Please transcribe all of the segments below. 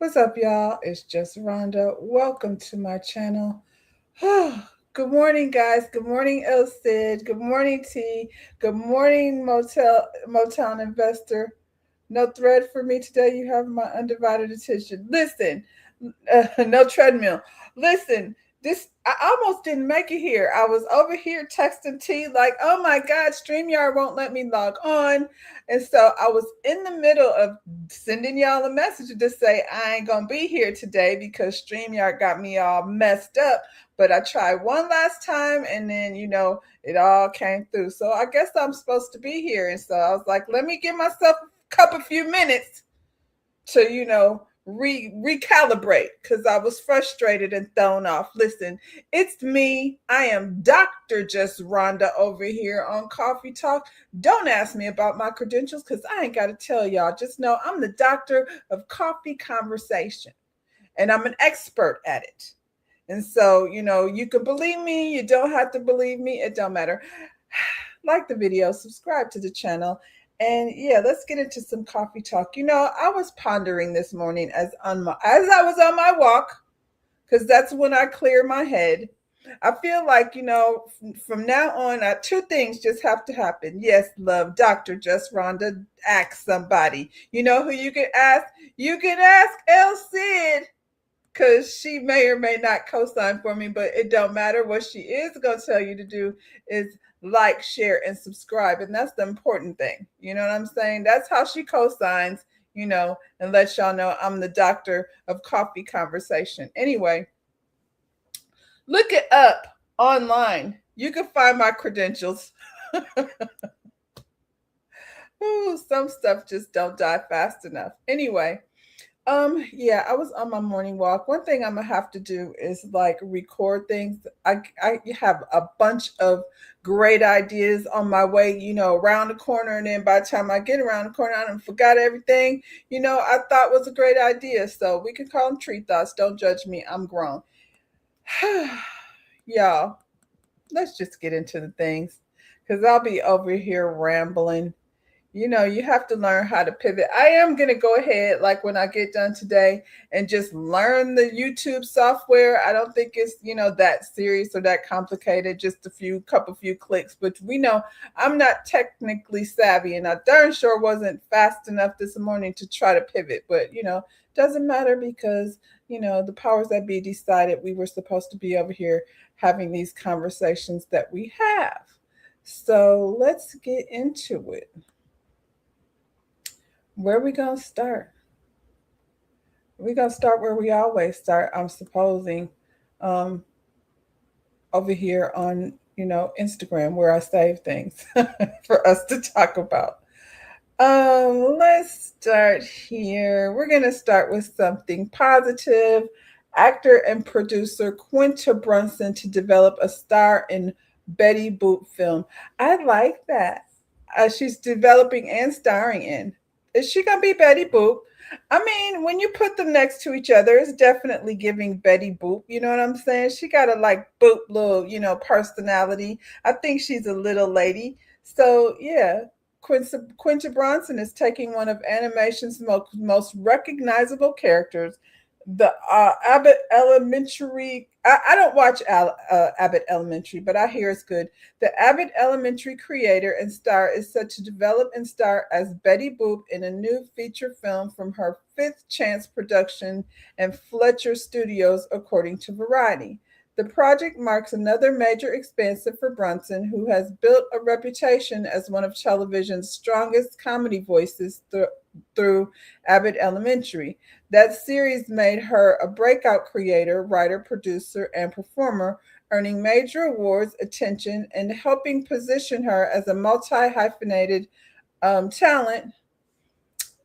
What's up, y'all? It's just Rhonda. Welcome to my channel. Good morning, guys. Good morning, El Cid. Good morning, T. Good morning, Motown Investor. No thread for me today. You have my undivided attention. Listen, no treadmill. Listen, this I almost didn't make it here. I was over here texting T like, "Oh my God, Streamyard won't let me log on," and so I was in the middle of sending y'all a message to say I ain't gonna be here today because Streamyard got me all messed up. But I tried one last time, and then it all came through. So I guess I'm supposed to be here, and so I was like, "Let me give myself a few minutes to recalibrate because I was frustrated and thrown off. Listen, it's me. I am Dr. Just Rhonda over here on Coffee Talk. Don't ask me about my credentials because I ain't got to tell y'all. Just know I'm the doctor of coffee conversation and I'm an expert at it. And so, you can believe me, you don't have to believe me, it don't matter. Like the video, subscribe to the channel, and yeah, let's get into some coffee talk. I was pondering this morning as I was on my walk, because that's when I clear my head. I feel like, from now on, two things just have to happen. Yes, love, Dr. Just Rhonda, ask somebody. You know who you can ask? You can ask El Cid, because she may or may not co-sign for me, but it don't matter. What she is going to tell you to do is like, share, and subscribe. And that's the important thing. You know what I'm saying? That's how she co-signs, and lets y'all know I'm the doctor of coffee conversation. Anyway, look it up online. You can find my credentials. Ooh, some stuff just don't die fast enough. Anyway, yeah, I was on my morning walk. One thing I'm gonna have to do is like record things. I have a bunch of great ideas on my way, around the corner, and then by the time I get around the corner, I done forgot everything, I thought was a great idea. So we can call them tree thoughts. Don't judge me. I'm grown. Y'all, let's just get into the things because I'll be over here rambling. You have to learn how to pivot. I am going to go ahead, like when I get done today, and just learn the YouTube software. I don't think it's, that serious or that complicated, just few clicks. But we know I'm not technically savvy, and I darn sure wasn't fast enough this morning to try to pivot. But, doesn't matter because, the powers that be decided we were supposed to be over here having these conversations that we have. So let's get into it. Where we gonna start? We gonna start where we always start. I'm supposing, um, over here on Instagram where I save things for us to talk about. Let's start here. We're gonna start with something positive. Actor and producer Quinta Brunson to develop a star in Betty Boop film. I like that. She's developing and starring in. Is she gonna be Betty Boop? I mean, when you put them next to each other, it's definitely giving Betty Boop. You know what I'm saying? She got a like Boop little, personality. I think she's a little lady. So yeah, Quinta Bronson is taking one of animation's most recognizable characters, the Abbott Elementary. I don't watch Abbott Elementary, but I hear it's good. The Abbott Elementary creator and star is set to develop and star as Betty Boop in a new feature film from her Fifth Chance production and Fletcher Studios, according to Variety. The project marks another major expansion for Brunson, who has built a reputation as one of television's strongest comedy voices through Abbott Elementary. That series made her a breakout creator, writer, producer, and performer, earning major awards, attention, and helping position her as a multi hyphenated talent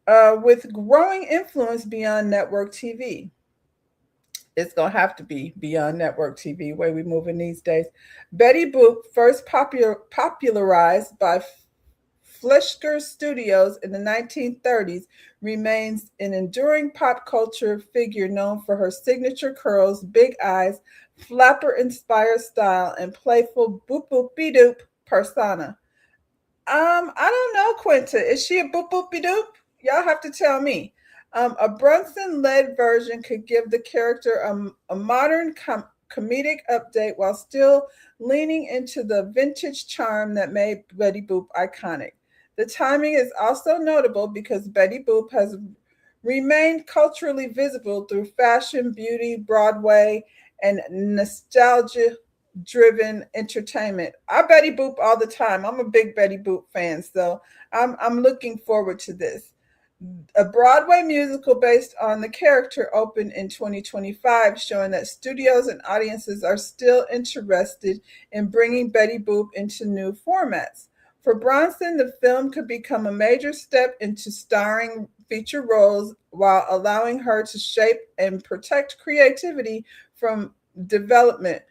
with growing influence beyond network TV. It's going to have to be beyond network TV, way we moving these days. Betty Boop, first popularized by Fletcher Studios in the 1930s, remains an enduring pop culture figure known for her signature curls, big eyes, flapper-inspired style, and playful boop-boop-be-doop persona. I don't know, Quinta. Is she a boop-boop-be-doop? Y'all have to tell me. A Brunson-led version could give the character a modern comedic update while still leaning into the vintage charm that made Betty Boop iconic. The timing is also notable because Betty Boop has remained culturally visible through fashion, beauty, Broadway, and nostalgia driven entertainment. I Betty Boop all the time. I'm a big Betty Boop fan, so I'm looking forward to this. A Broadway musical based on the character opened in 2025, showing that studios and audiences are still interested in bringing Betty Boop into new formats. For Bronson, the film could become a major step into starring feature roles while allowing her to shape and protect creativity from development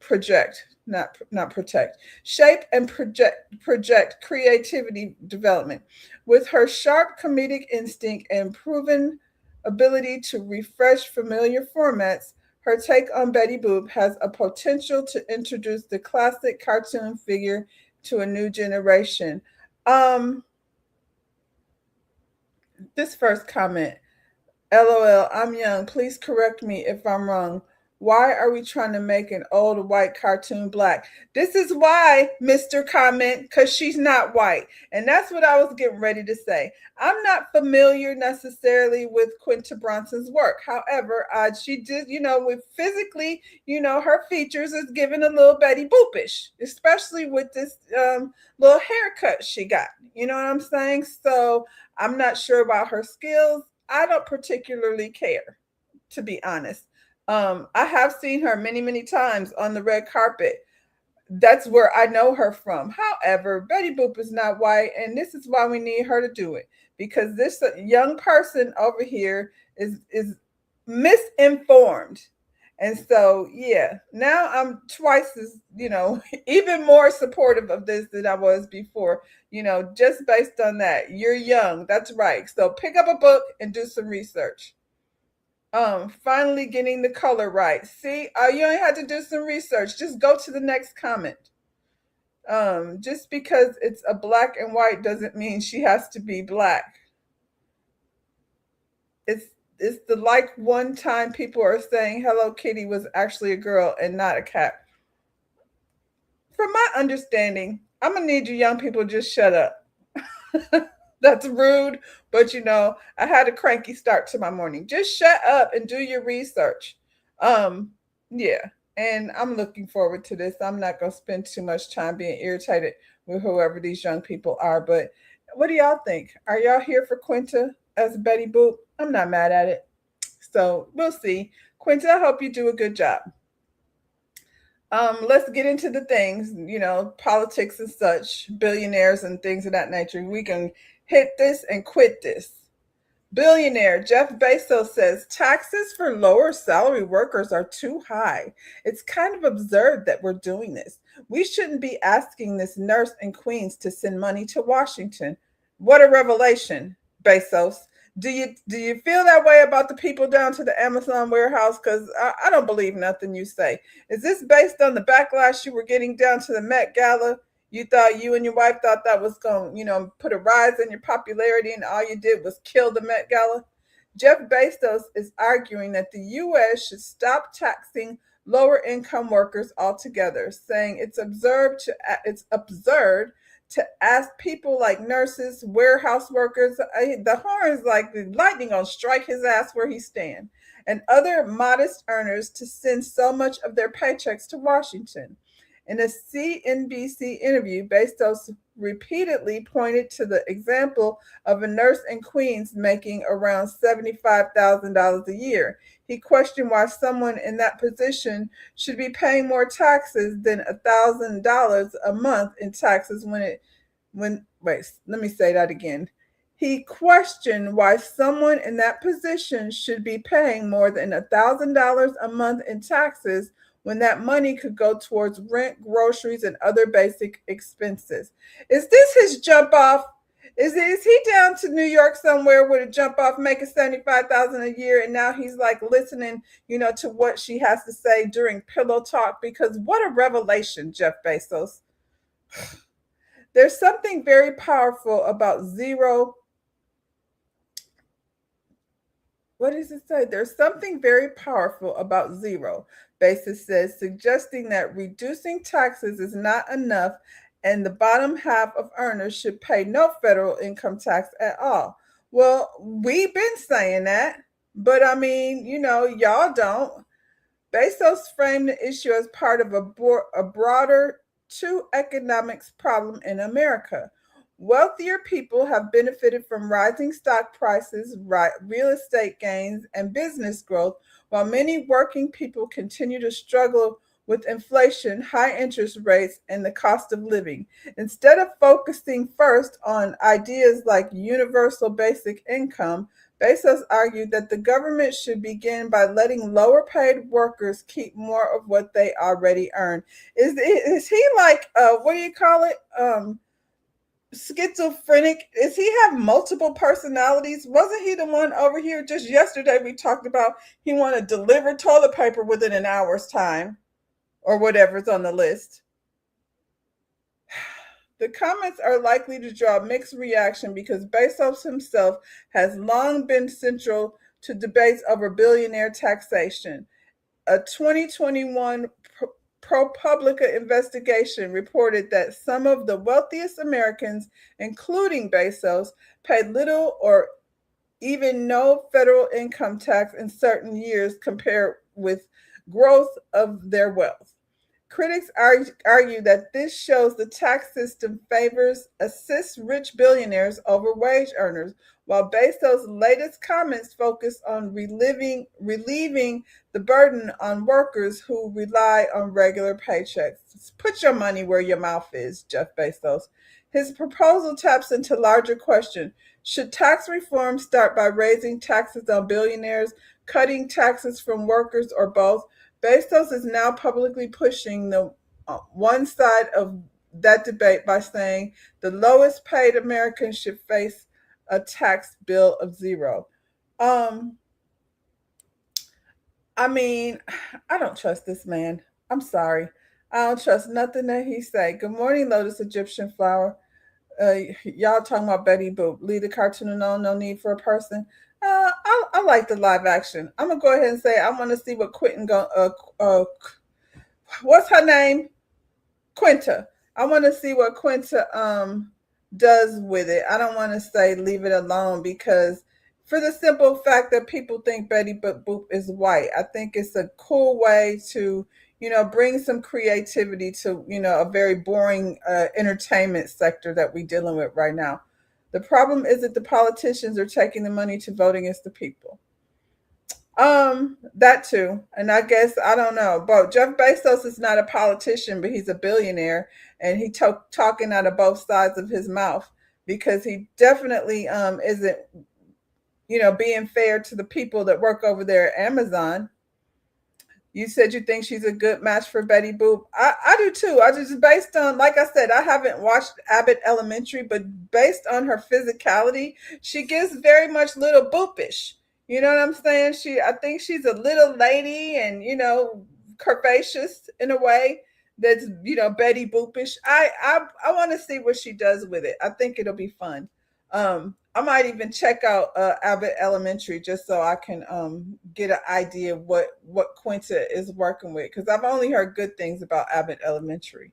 project not protect shape and project creativity development with her sharp comedic instinct and proven ability to refresh familiar formats. Her take on Betty Boop has a potential to introduce the classic cartoon figure to a new generation. um this first comment: LOL, I'm young. Please correct me if I'm wrong. Why are we trying to make an old white cartoon black? This is why, Mr. Comment, because she's not white. And that's what I was getting ready to say. I'm not familiar necessarily with Quinta Bronson's work. However, she did, with physically, her features is given a little Betty Boopish, especially with this little haircut she got. You know what I'm saying? So I'm not sure about her skills. I don't particularly care, to be honest. I have seen her many, many times on the red carpet. That's where I know her from. However, Betty Boop is not white, and this is why we need her to do it, because this young person over here is misinformed. And so, yeah, now I'm twice as, even more supportive of this than I was before, just based on that. You're young. That's right. So pick up a book and do some research. Finally getting the color right. See, you only had to do some research. Just go to the next comment. Just because it's a black and white doesn't mean she has to be black. It's it's the like one time people are saying Hello Kitty was actually a girl and not a cat. From my understanding, I'm gonna need you young people just shut up. That's rude, but I had a cranky start to my morning. Just shut up and do your research. Um, yeah, and I'm looking forward to this. I'm not gonna spend too much time being irritated with whoever these young people are. But what do y'all think? Are y'all here for Quinta as Betty Boop? I'm not mad at it. So we'll see. Quinta, I hope you do a good job. Let's get into the things, politics and such, billionaires and things of that nature. We can hit this and quit this. Billionaire Jeff Bezos says taxes for lower salary workers are too high. It's kind of absurd that we're doing this. We shouldn't be asking this nurse in Queens to send money to Washington. What a revelation, Bezos. Do you feel that way about the people down to the Amazon warehouse? Because I don't believe nothing you say. Is this based on the backlash you were getting down to the Met Gala? You thought you and your wife thought that was going to, put a rise in your popularity, and all you did was kill the Met Gala? Jeff Bezos is arguing that the U.S. should stop taxing lower income workers altogether, saying it's absurd to ask people like nurses, warehouse workers, the horns like the lightning gonna strike his ass where he stand, and other modest earners to send so much of their paychecks to Washington. In a CNBC interview, Bezos repeatedly pointed to the example of a nurse in Queens making around $75,000 a year. He questioned why someone in that position should be paying more taxes than $1,000 a month in taxes wait, let me say that again. He questioned why someone in that position should be paying more than $1,000 a month in taxes when that money could go towards rent, groceries, and other basic expenses. Is this his jump off? Is he down to New York somewhere with a jump off making 75,000 a year, and now he's like listening, to what she has to say during pillow talk? Because what a revelation, Jeff Bezos. There's something very powerful about zero What does it say? There's something very powerful about zero, Basis says, suggesting that reducing taxes is not enough and the bottom half of earners should pay no federal income tax at all. Well, we've been saying that, but I mean, y'all don't. Bezos framed the issue as part of a broader two economics problem in America. Wealthier people have benefited from rising stock prices, real estate gains, and business growth, while many working people continue to struggle with inflation, high interest rates, and the cost of living. Instead of focusing first on ideas like universal basic income, Bezos argued that the government should begin by letting lower paid workers keep more of what they already earn. Is he like what do you call it? Schizophrenic? Is he have multiple personalities? Wasn't he the one over here just yesterday we talked about he wanted to deliver toilet paper within an hour's time or whatever's on the list? The comments are likely to draw mixed reaction because Bezos himself has long been central to debates over billionaire taxation. A 2021 ProPublica investigation reported that some of the wealthiest Americans, including Bezos, paid little or even no federal income tax in certain years compared with growth of their wealth. Critics argue that this shows the tax system favors assists rich billionaires over wage earners, while Bezos' latest comments focus on relieving the burden on workers who rely on regular paychecks. Put your money where your mouth is, Jeff Bezos. His proposal taps into larger question. Should tax reform start by raising taxes on billionaires, cutting taxes from workers, or both? Bezos is now publicly pushing the one side of that debate by saying the lowest paid Americans should face a tax bill of zero. Um, I mean, I don't trust this man. I'm sorry. I don't trust nothing that he say. Good morning, Lotus Egyptian Flower. Y'all talking about Betty Boop. Leave the cartoon alone, no need for a person. I like the live action. I'm gonna go ahead and say I want to see what what's her name? Quinta. I want to see what Quinta does with it. I don't want to say leave it alone because for the simple fact that people think Betty Boop is white. I think it's a cool way to bring some creativity to a very boring entertainment sector that we're dealing with right now. The problem is that the politicians are taking the money to vote against the people. That too. And I guess I don't know. But Jeff Bezos is not a politician, but he's a billionaire and he talking out of both sides of his mouth because he definitely isn't, being fair to the people that work over there at Amazon. You said you think she's a good match for Betty Boop. I do too. I just based on, like I said, I haven't watched Abbott Elementary, but based on her physicality, she gives very much little boopish. You know what I'm saying? I think she's a little lady and curvaceous in a way that's Betty Boopish. I want to see what she does with it. I think it'll be fun. I might even check out Abbott Elementary just so I can get an idea of what Quinta is working with because I've only heard good things about Abbott Elementary.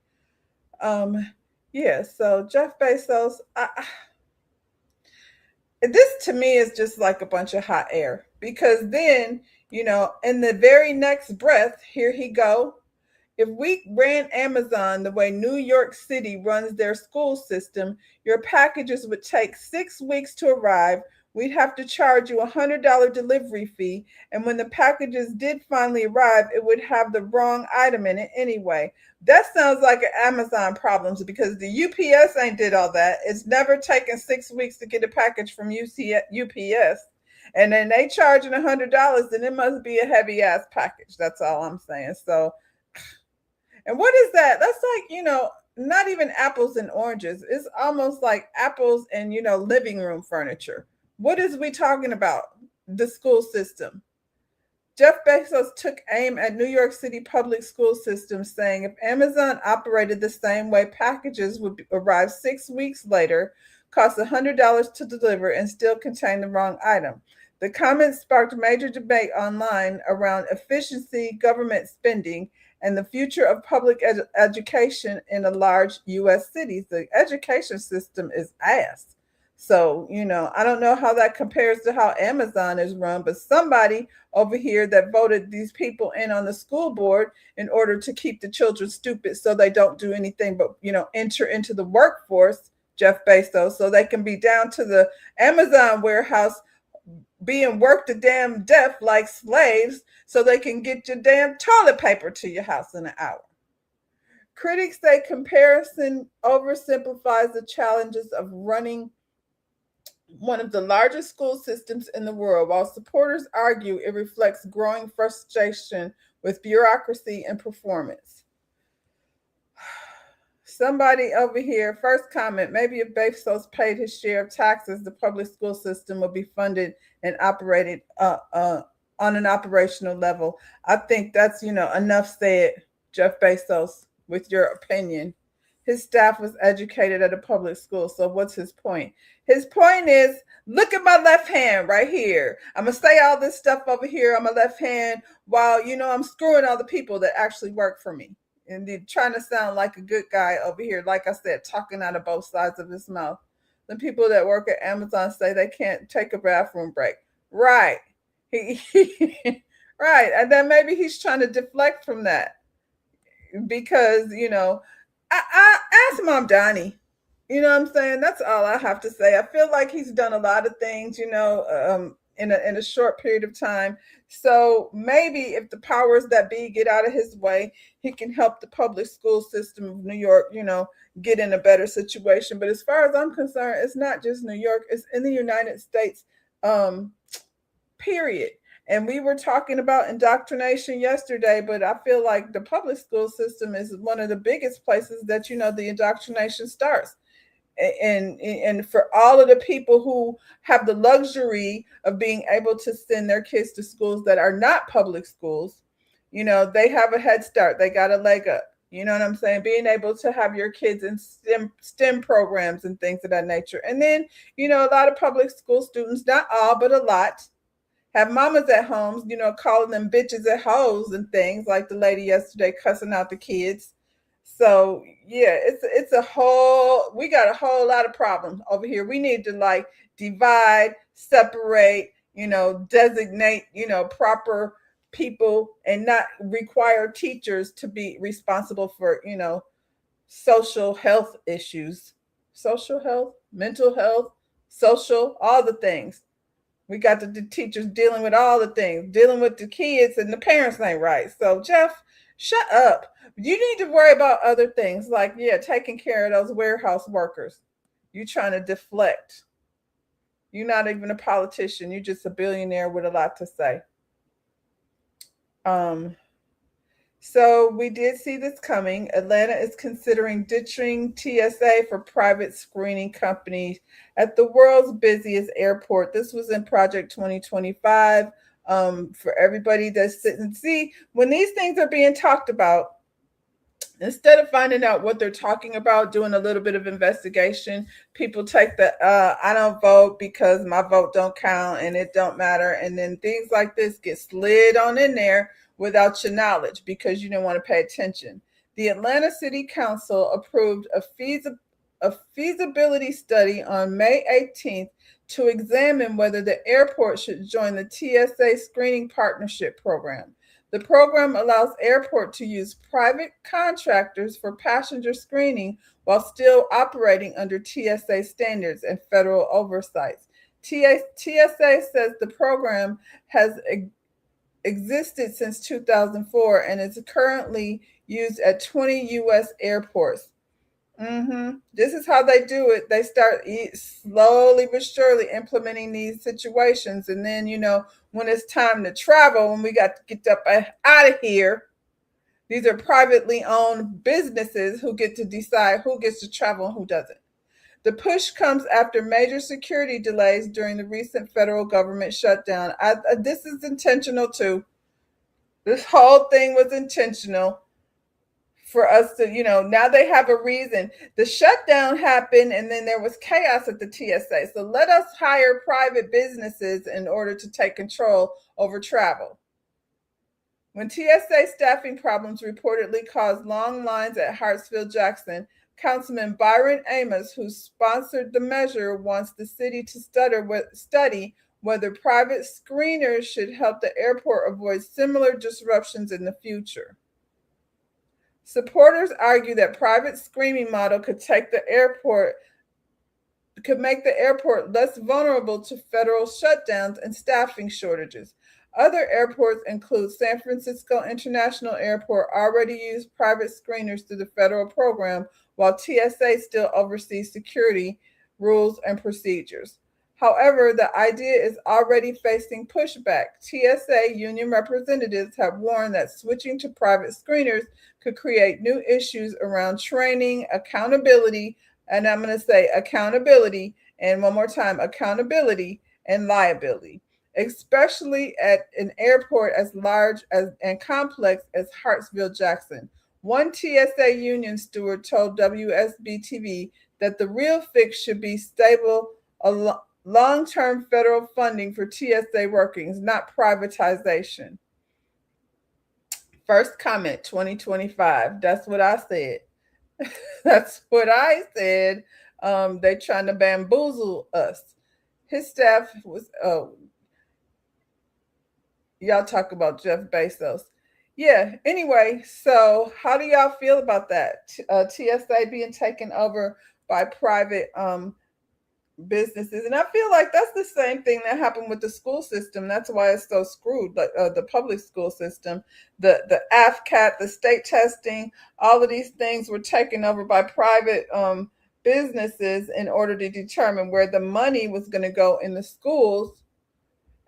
Um, yeah, so Jeff Bezos, this to me is just like a bunch of hot air because then in the very next breath, here he go. If we ran Amazon the way New York City runs their school system, your packages would take 6 weeks to arrive. We'd have to charge you $100 delivery fee. And when the packages did finally arrive, it would have the wrong item in it anyway. That sounds like an Amazon problems because the UPS ain't did all that. It's never taken 6 weeks to get a package from UPS. And then they charging $100, then it must be a heavy ass package. That's all I'm saying. So and what is that? That's like, not even apples and oranges. It's almost like apples and, living room furniture. What is we talking about? The school system. Jeff Bezos took aim at New York City public school systems, saying if Amazon operated the same way, packages would arrive 6 weeks later, cost $100 to deliver, and still contain the wrong item. The comments sparked major debate online around efficiency, government spending, and the future of public education in a large U.S. cities. The education system is ass. So, I don't know how that compares to how Amazon is run, but somebody over here that voted these people in on the school board in order to keep the children stupid so they don't do anything but, enter into the workforce, Jeff Bezos, so they can be down to the Amazon warehouse being worked to damn death like slaves so they can get your damn toilet paper to your house in an hour. Critics say comparison oversimplifies the challenges of running one of the largest school systems in the world, while supporters argue it reflects growing frustration with bureaucracy and performance. Somebody over here, first comment, maybe if Bezos paid his share of taxes, the public school system would be funded and operated on an operational level. I think that's, enough said, Jeff Bezos, with your opinion. His staff was educated at a public school. So what's his point? His point is, look at my left hand right here. I'm going to say all this stuff over here on my left hand while, I'm screwing all the people that actually work for me. And they're trying to sound like a good guy over here, like I said, talking out of both sides of his mouth. The people that work at Amazon say they can't take a bathroom break. Right. Right. And then maybe he's trying to deflect from that because, I ask Mom Donnie. You know what I'm saying? That's all I have to say. I feel like he's done a lot of things, in a short period of time. So maybe if the powers that be get out of his way, he can help the public school system of New York, get in a better situation. But as far as I'm concerned, it's not just New York, it's in the United States, period. And we were talking about indoctrination yesterday, but I feel like the public school system is one of the biggest places that, the indoctrination starts. And for all of the people who have the luxury of being able to send their kids to schools that are not public schools, they have a head start. They got a leg up. You know what I'm saying? Being able to have your kids in STEM programs and things of that nature. And then, a lot of public school students, not all, but a lot, have mamas at homes, calling them bitches and hoes and things, like the lady yesterday cussing out the kids. So yeah, we got a whole lot of problems over here. We need to divide, separate, designate, proper people and not require teachers to be responsible for, social health issues, social health, mental health, social, all the things. We got the teachers dealing with all the things, dealing with the kids and the parents ain't right. So Jeff, shut up. You need to worry about other things like, taking care of those warehouse workers. You trying to deflect. You're not even a politician. You're just a billionaire with a lot to say. So we did see this coming. Atlanta is considering ditching TSA for private screening companies at the world's busiest airport. This was in Project 2025. For everybody that's sitting, see, when these things are being talked about, instead of finding out what they're talking about, doing a little bit of investigation, people take the I don't vote because my vote don't count and it don't matter. And then things like this get slid on in there without your knowledge because you didn't want to pay attention. The Atlanta City Council approved a feasibility study on May 18th to examine whether the airport should join the TSA Screening Partnership Program. The program allows airport to use private contractors for passenger screening while still operating under TSA standards and federal oversights. TSA says the program has existed since 2004 and is currently used at 20 U.S. airports. This is how they do it. They start slowly but surely implementing these situations. And then, when it's time to travel, when we got to get up out of here, these are privately owned businesses who get to decide who gets to travel and who doesn't. The push comes after major security delays during the recent federal government shutdown. This is intentional too. This whole thing was intentional. for us to, now they have a reason. The shutdown happened and then there was chaos at the TSA. So let us hire private businesses in order to take control over travel. When TSA staffing problems reportedly caused long lines at Hartsfield-Jackson, Councilman Byron Amos, who sponsored the measure, wants the city to study whether private screeners should help the airport avoid similar disruptions in the future. Supporters argue that private screening model could make the airport less vulnerable to federal shutdowns and staffing shortages. Other airports include San Francisco International Airport already use private screeners through the federal program, while TSA still oversees security rules and procedures. However, the idea is already facing pushback. TSA union representatives have warned that switching to private screeners could create new issues around training, accountability, and I'm going to say accountability, and one more time, accountability and liability, especially at an airport as large and complex as Hartsfield-Jackson. One TSA union steward told WSB-TV that the real fix should be stable, long-term federal funding for TSA workings, not privatization. First comment, 2025. That's what I said. That's what I said. They're trying to bamboozle us. His staff was, y'all talk about Jeff Bezos. Yeah, anyway, so how do y'all feel about that? TSA being taken over by private businesses. And I feel like that's the same thing that happened with the school system. That's why it's so screwed. Like the public school system, the AFCAT, the state testing, all of these things were taken over by private businesses in order to determine where the money was going to go in the schools.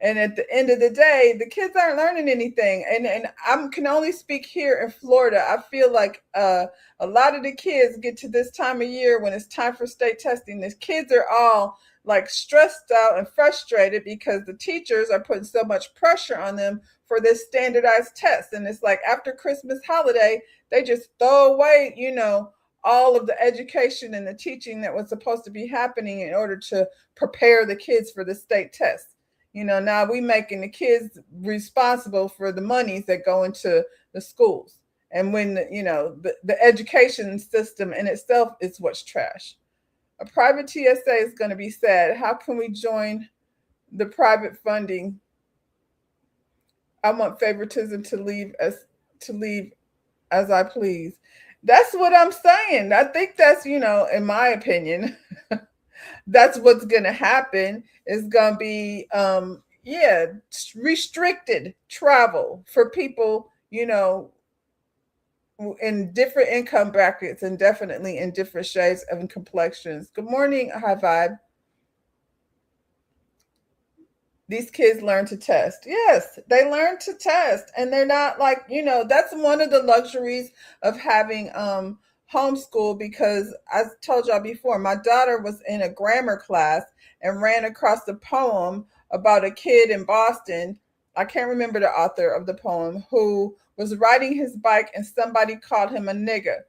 And at the end of the day, the kids aren't learning anything. And I can only speak here in Florida. I feel like a lot of the kids get to this time of year when it's time for state testing. The kids are all like stressed out and frustrated because the teachers are putting so much pressure on them for this standardized test. And it's like after Christmas holiday, they just throw away, all of the education and the teaching that was supposed to be happening in order to prepare the kids for the state test. Now we making the kids responsible for the monies that go into the schools. And when, the education system in itself is what's trash. A private TSA is going to be sad. How can we join the private funding? I want favoritism to leave as I please. That's what I'm saying. I think that's, in my opinion, that's what's going to happen. Is going to be restricted travel for people, in different income brackets and definitely in different shades and complexions. Good morning, High Vibe. These kids learn to test. Yes, they learn to test, and they're not like, that's one of the luxuries of having homeschool, because I told y'all before, my daughter was in a grammar class and ran across a poem about a kid in Boston. I can't remember the author of the poem, who was riding his bike and somebody called him a nigger.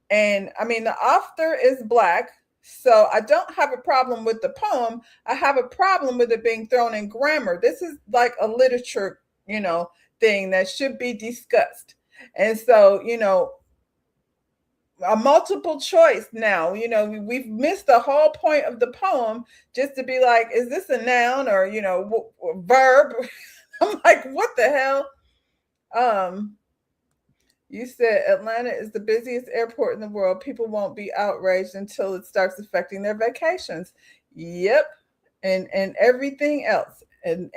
And I mean, the author is Black. So I don't have a problem with the poem. I have a problem with it being thrown in grammar. This is like a literature, thing that should be discussed. And so, a multiple choice now, we've missed the whole point of the poem just to be like, is this a noun or, verb? I'm like, what the hell? You said Atlanta is the busiest airport in the world. People won't be outraged until it starts affecting their vacations. Yep. And everything else. And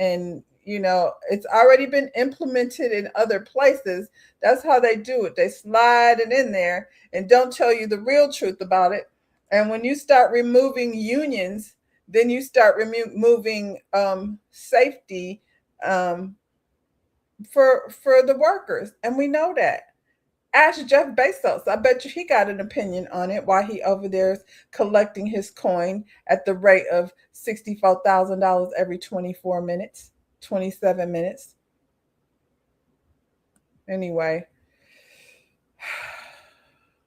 it's already been implemented in other places. That's how they do it. They slide it in there and don't tell you the real truth about it. And when you start removing unions, then you start removing safety for the workers. And we know that. Ask Jeff Bezos. I bet you he got an opinion on it, why he over there is collecting his coin at the rate of $64,000 every 24 minutes, 27 minutes. Anyway,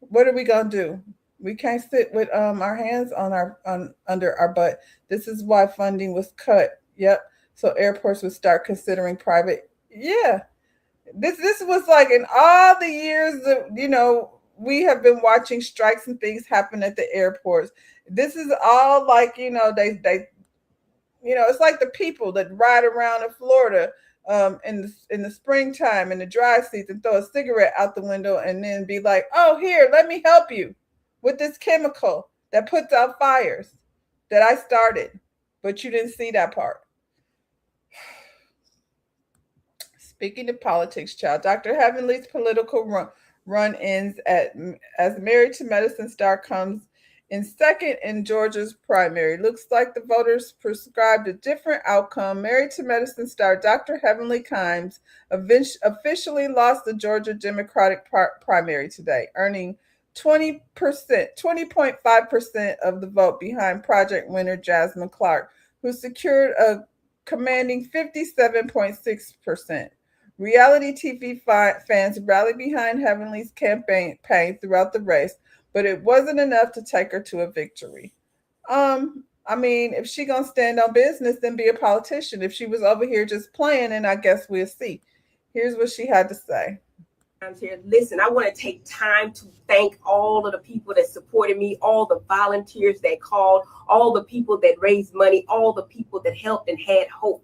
what are we gonna do? We can't sit with our hands on our on under our butt. This is why funding was cut. Yep. So airports would start considering private. Yeah. This was like in all the years that we have been watching strikes and things happen at the airports. This is all like it's like the people that ride around in Florida in the springtime in the dry season, throw a cigarette out the window and then be like, "Oh, here, let me help you with this chemical that puts out fires that I started," but you didn't see that part. Speaking of politics, child, Dr. Heavenly's political run ends as Married to Medicine star comes in second in Georgia's primary. Looks like the voters prescribed a different outcome. Married to Medicine star Dr. Heavenly Kimes officially lost the Georgia Democratic primary today, earning 20%, 20.5% of the vote behind project winner Jasmine Clark, who secured a commanding 57.6%. Reality TV fans rallied behind Heavenly's campaign throughout the race, but it wasn't enough to take her to a victory. I mean, if she gonna stand on business, then be a politician. If she was over here just playing, and I guess we'll see. Here's what she had to say. Here. Listen, I want to take time to thank all of the people that supported me, all the volunteers that called, all the people that raised money, all the people that helped and had hope.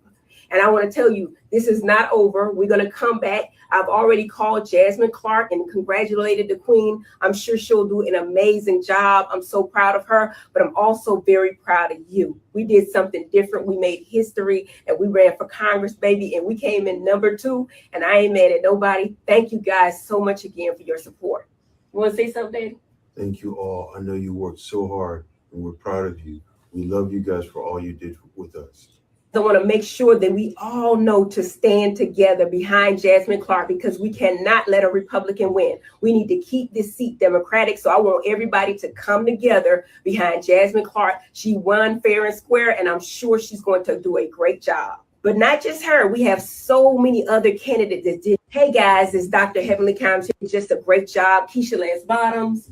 And I want to tell you, this is not over. We're going to come back. I've already called Jasmine Clark and congratulated the Queen. I'm sure she'll do an amazing job. I'm so proud of her, but I'm also very proud of you. We did something different. We made history and we ran for Congress, baby, and we came in number 2. And I ain't mad at nobody. Thank you guys so much again for your support. You want to say something, Daddy? Thank you all. I know you worked so hard and we're proud of you. We love you guys for all you did with us. I want to make sure that we all know to stand together behind Jasmine Clark because we cannot let a Republican win. We need to keep this seat Democratic. So I want everybody to come together behind Jasmine Clark. She won fair and square, and I'm sure she's going to do a great job. But not just her. We have so many other candidates that did. Hey, guys, it's Dr. Heavenly Kimes. Just a great job. Keisha Lance Bottoms.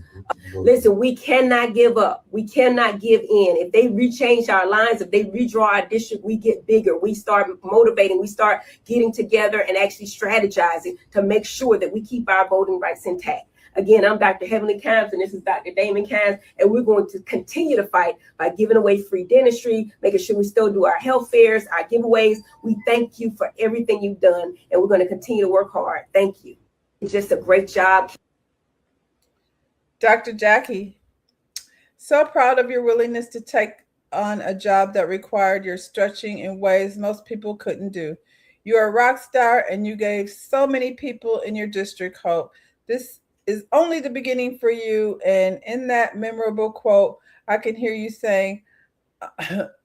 Listen, we cannot give up. We cannot give in. If they rechange our lines, if they redraw our district, we get bigger. We start motivating. We start getting together and actually strategizing to make sure that we keep our voting rights intact. Again, I'm Dr. Heavenly Kimes, and this is Dr. Damon Kimes, and we're going to continue to fight by giving away free dentistry, making sure we still do our health fairs, our giveaways. We thank you for everything you've done, and we're going to continue to work hard. Thank you. It's just a great job. Dr. Jackie, so proud of your willingness to take on a job that required your stretching in ways most people couldn't do. You are a rock star, and you gave so many people in your district hope. This is only the beginning for you. And in that memorable quote, I can hear you saying,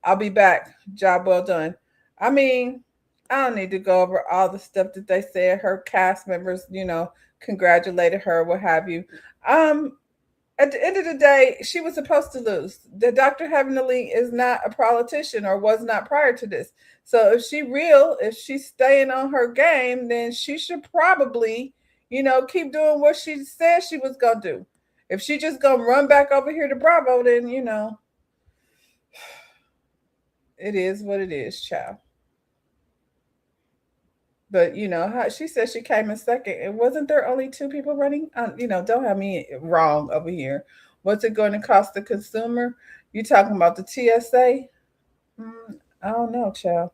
"I'll be back. Job well done." I mean, I don't need to go over all the stuff that they said. Her cast members, congratulated her, what have you. At the end of the day, she was supposed to lose. The Dr. Heavenly is not a politician or was not prior to this. So if she's staying on her game, then she should probably keep doing what she said she was gonna do. If she just gonna run back over here to Bravo, then it is what it is, child. But how she said she came in second. And wasn't there only 2 people running? Don't have me wrong over here. What's it going to cost the consumer? You talking about the TSA? I don't know, child.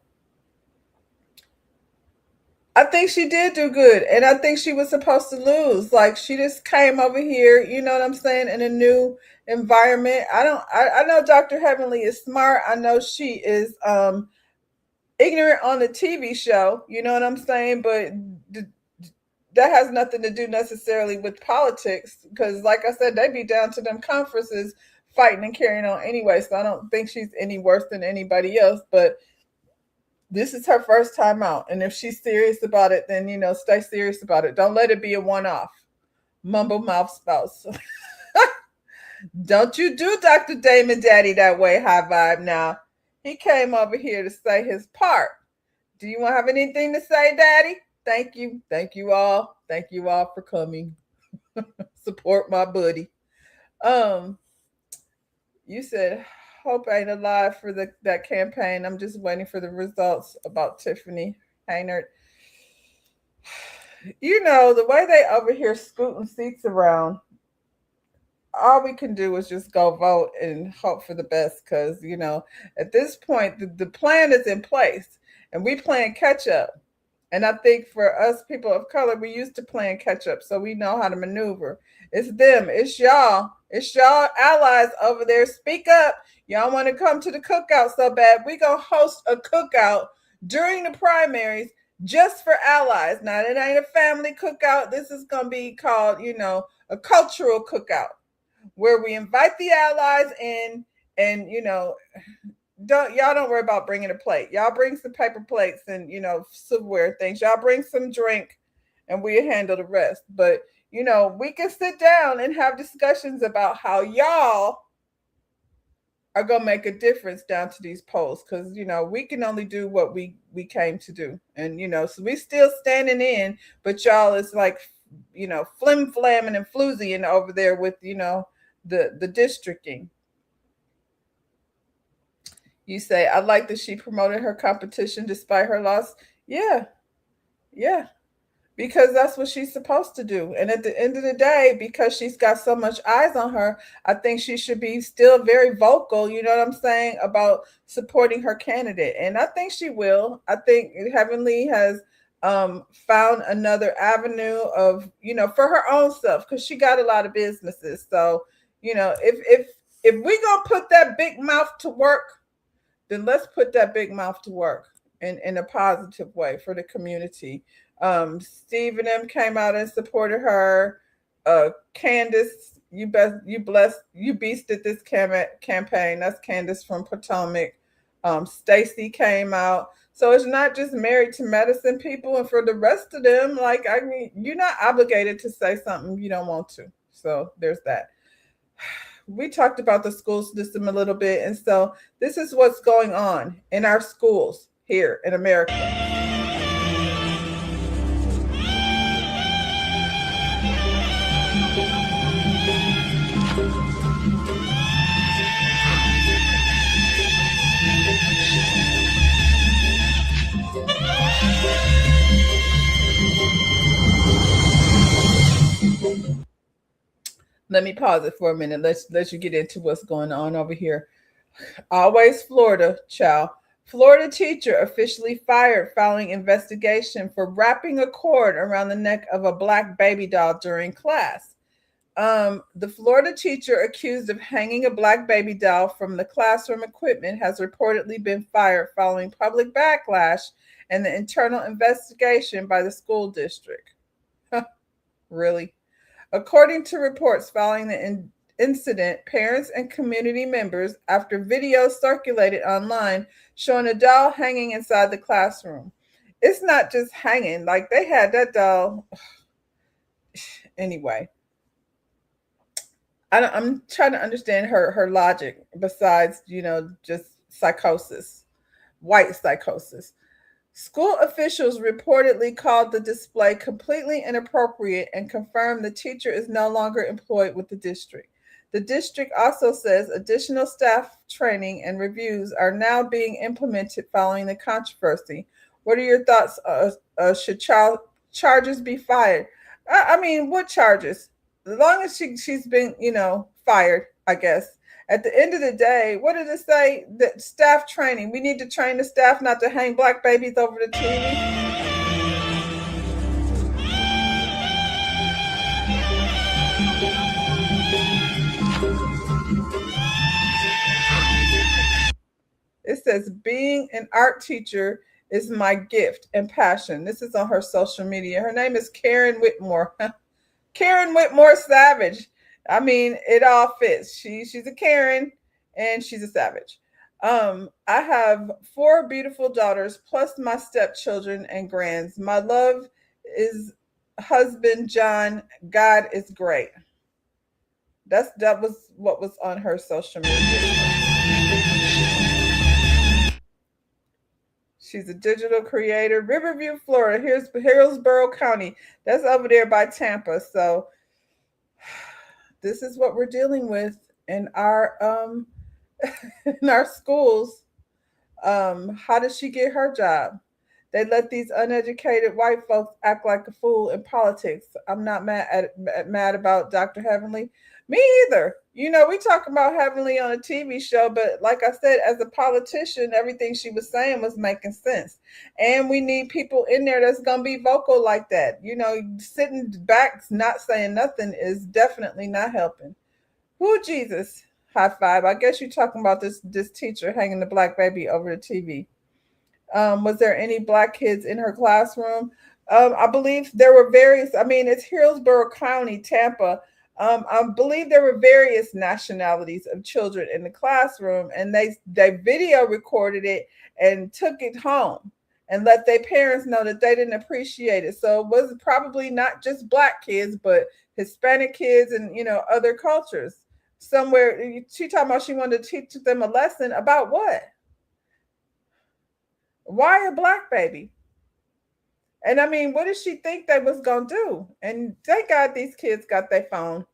I think she did do good, and I think she was supposed to lose. Like, she just came over here, you know what I'm saying, in a new environment. I know Dr. Heavenly is smart. I know she is ignorant on the TV show, you know what I'm saying, but that has nothing to do necessarily with politics, because like I said, they be down to them conferences fighting and carrying on anyway. So I don't think she's any worse than anybody else, but this is her first time out. And if she's serious about it, then, stay serious about it. Don't let it be a one-off. Mumble mouth spouse. Don't you do Dr. Damon Daddy that way, high vibe now. He came over here to say his part. Do you want to have anything to say, Daddy? Thank you. Thank you all. Thank you all for coming. support my buddy. Um, you said hope ain't alive for that campaign. I'm just waiting for the results about Tiffany Haynard. You know, the way they over here scooting seats around, all we can do is just go vote and hope for the best because, you know, at this point, the plan is in place and we playing catch up. And I think for us people of color, we used to playing catch up, so we know how to maneuver. It's them, it's y'all, allies over there. Speak up. Y'all want to come to the cookout so bad. We gonna host a cookout during the primaries just for allies. Now it ain't a family cookout. This is gonna be called, you know, a cultural cookout where we invite the allies in and, you know, don't worry about bringing a plate. Y'all bring some paper plates and, you know, silverware things. Y'all bring some drink and we'll handle the rest. But, you know, we can sit down and have discussions about how y'all are gonna make a difference down to these polls, because, you know, we can only do what we came to do. And, you know, so we still standing in, but y'all is like, you know, flim flamming and floozying over there with, you know, the districting. You say, I like that she promoted her competition despite her loss. Yeah, yeah, because that's what she's supposed to do. And at the end of the day, because she's got so much eyes on her, I think she should be still very vocal, you know what I'm saying, about supporting her candidate. And I think she will. I think Heavenly has found another avenue of, you know, for her own self, because she got a lot of businesses. So, you know, if we gonna put that big mouth to work, then let's put that big mouth to work in a positive way for the community. Steve and them came out and supported her. Candace, you beasted this campaign. That's Candace from Potomac. Stacy came out. So it's not just Married to Medicine people, and for the rest of them, like, I mean, you're not obligated to say something you don't want to. So there's that. We talked about the school system a little bit, and so this is what's going on in our schools here in America. Let me pause it for a minute. Let you get into what's going on over here. Always Florida, child. Florida teacher officially fired following investigation for wrapping a cord around the neck of a black baby doll during class. The Florida teacher accused of hanging a black baby doll from the classroom equipment has reportedly been fired following public backlash and the internal investigation by the school district. Really? According to reports following the incident, parents and community members, after videos circulated online showing a doll hanging inside the classroom. It's not just hanging, like they had that doll. Anyway, I'm trying to understand her logic besides, you know, just psychosis, white psychosis. School officials reportedly called the display completely inappropriate and confirmed the teacher is no longer employed with the district. The district also says additional staff training and reviews are now being implemented following the controversy. What are your thoughts? Should charges be fired? I mean, what charges? As long as she's been, you know, fired, I guess. At the end of the day, what did it say? That staff training. We need to train the staff not to hang black babies over the TV. It says, being an art teacher is my gift and passion. This is on her social media. Her name is Karen Whitmore. Karen Whitmore Savage. I mean, it all fits. She's a Karen and she's a savage. I have 4 beautiful daughters plus my stepchildren and grands. My love is husband John. God is great. That was what was on her social media. She's a digital creator. Riverview, Florida. Here's Hillsborough County. That's over there by Tampa. So this is what we're dealing with in our in our schools. How does she get her job? They let these uneducated white folks act like a fool in politics. I'm not mad about Dr. Heavenly. Me either. You know, we talk about Heavenly on a TV show, but like I said, as a politician, everything she was saying was making sense. And we need people in there that's gonna be vocal like that. You know, sitting back, not saying nothing is definitely not helping. Who Jesus? High five. I guess you're talking about this teacher hanging the black baby over the TV. Was there any black kids in her classroom? I believe there were various. I mean, it's Hillsborough County, Tampa. I believe there were various nationalities of children in the classroom, and they video recorded it and took it home and let their parents know that they didn't appreciate it. So it was probably not just black kids, but Hispanic kids and other cultures. Somewhere she talking about she wanted to teach them a lesson about what? Why a black baby? And I mean, what did she think they was gonna do? And thank God these kids got their phone.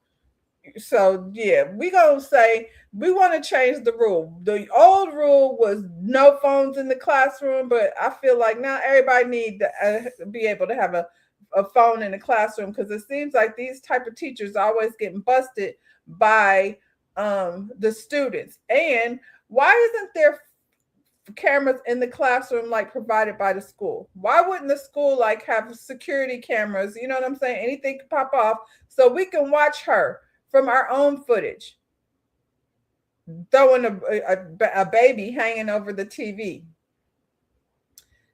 So yeah, we gonna say we want to change the rule. The old rule was no phones in the classroom, but I feel like now everybody need to be able to have a phone in the classroom, because it seems like these type of teachers are always getting busted by the students. And why isn't there cameras in the classroom like provided by the school? Why wouldn't the school like have security cameras? You know what I'm saying? Anything could pop off so we can watch her from our own footage throwing a baby hanging over the TV.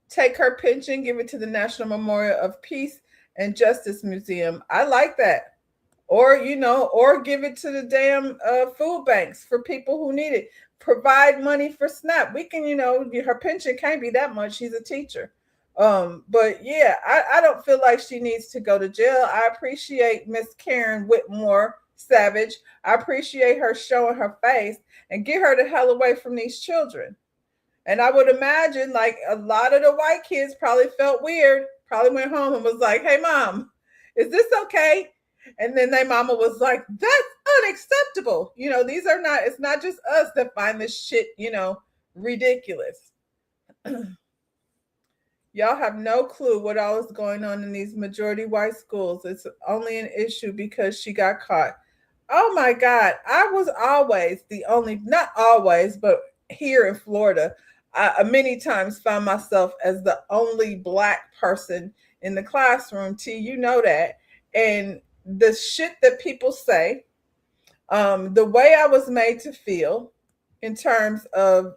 Take her pension, give it to the National Memorial of Peace and Justice Museum. I like that. Or give it to the damn food banks for people who need it. Provide money for SNAP. We can, her pension can't be that much. She's a teacher. But yeah, I don't feel like she needs to go to jail. I appreciate Miss Karen Whitmore Savage. I appreciate her showing her face and get her the hell away from these children. And I would imagine like a lot of the white kids probably felt weird, probably went home and was like, hey, mom, is this okay? And then their mama was like, that's unacceptable. It's not just us that find this shit, ridiculous. Y'all have no clue what all is going on in these majority white schools. It's only an issue because she got caught. Oh my God. I was always not always, but here in Florida, I many times found myself as the only black person in the classroom. T, you know that. And the shit that people say, the way I was made to feel in terms of,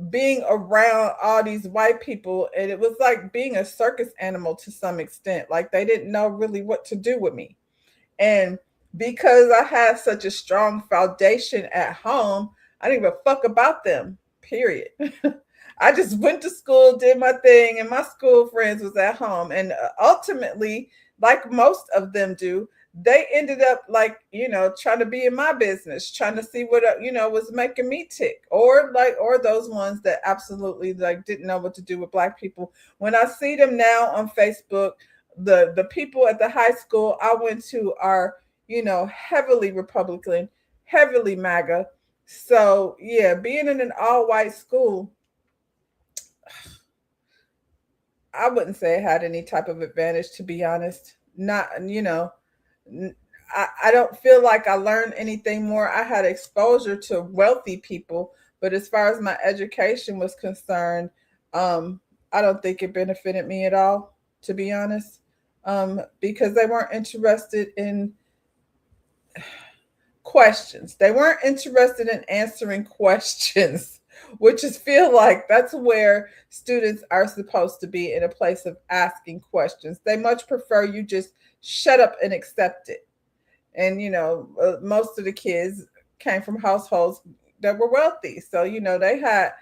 being around all these white people, and it was like being a circus animal to some extent. Like they didn't know really what to do with me. And because I had such a strong foundation at home, I didn't give a fuck about them, period. I just went to school, did my thing, and my school friends was at home. And ultimately, like most of them do, they ended up like, trying to be in my business, trying to see what, was making me tick, or those ones that absolutely like didn't know what to do with black people. When I see them now on Facebook, the people at the high school I went to are, heavily Republican, heavily MAGA. So yeah, being in an all white school, I wouldn't say it had any type of advantage, to be honest. Not, I don't feel like I learned anything more. I had exposure to wealthy people, but as far as my education was concerned, I don't think it benefited me at all, to be honest, because they weren't interested in questions. They weren't interested in answering questions, which is feel like that's where students are supposed to be, in a place of asking questions. They much prefer you just shut up and accept it. And, most of the kids came from households that were wealthy. So, they had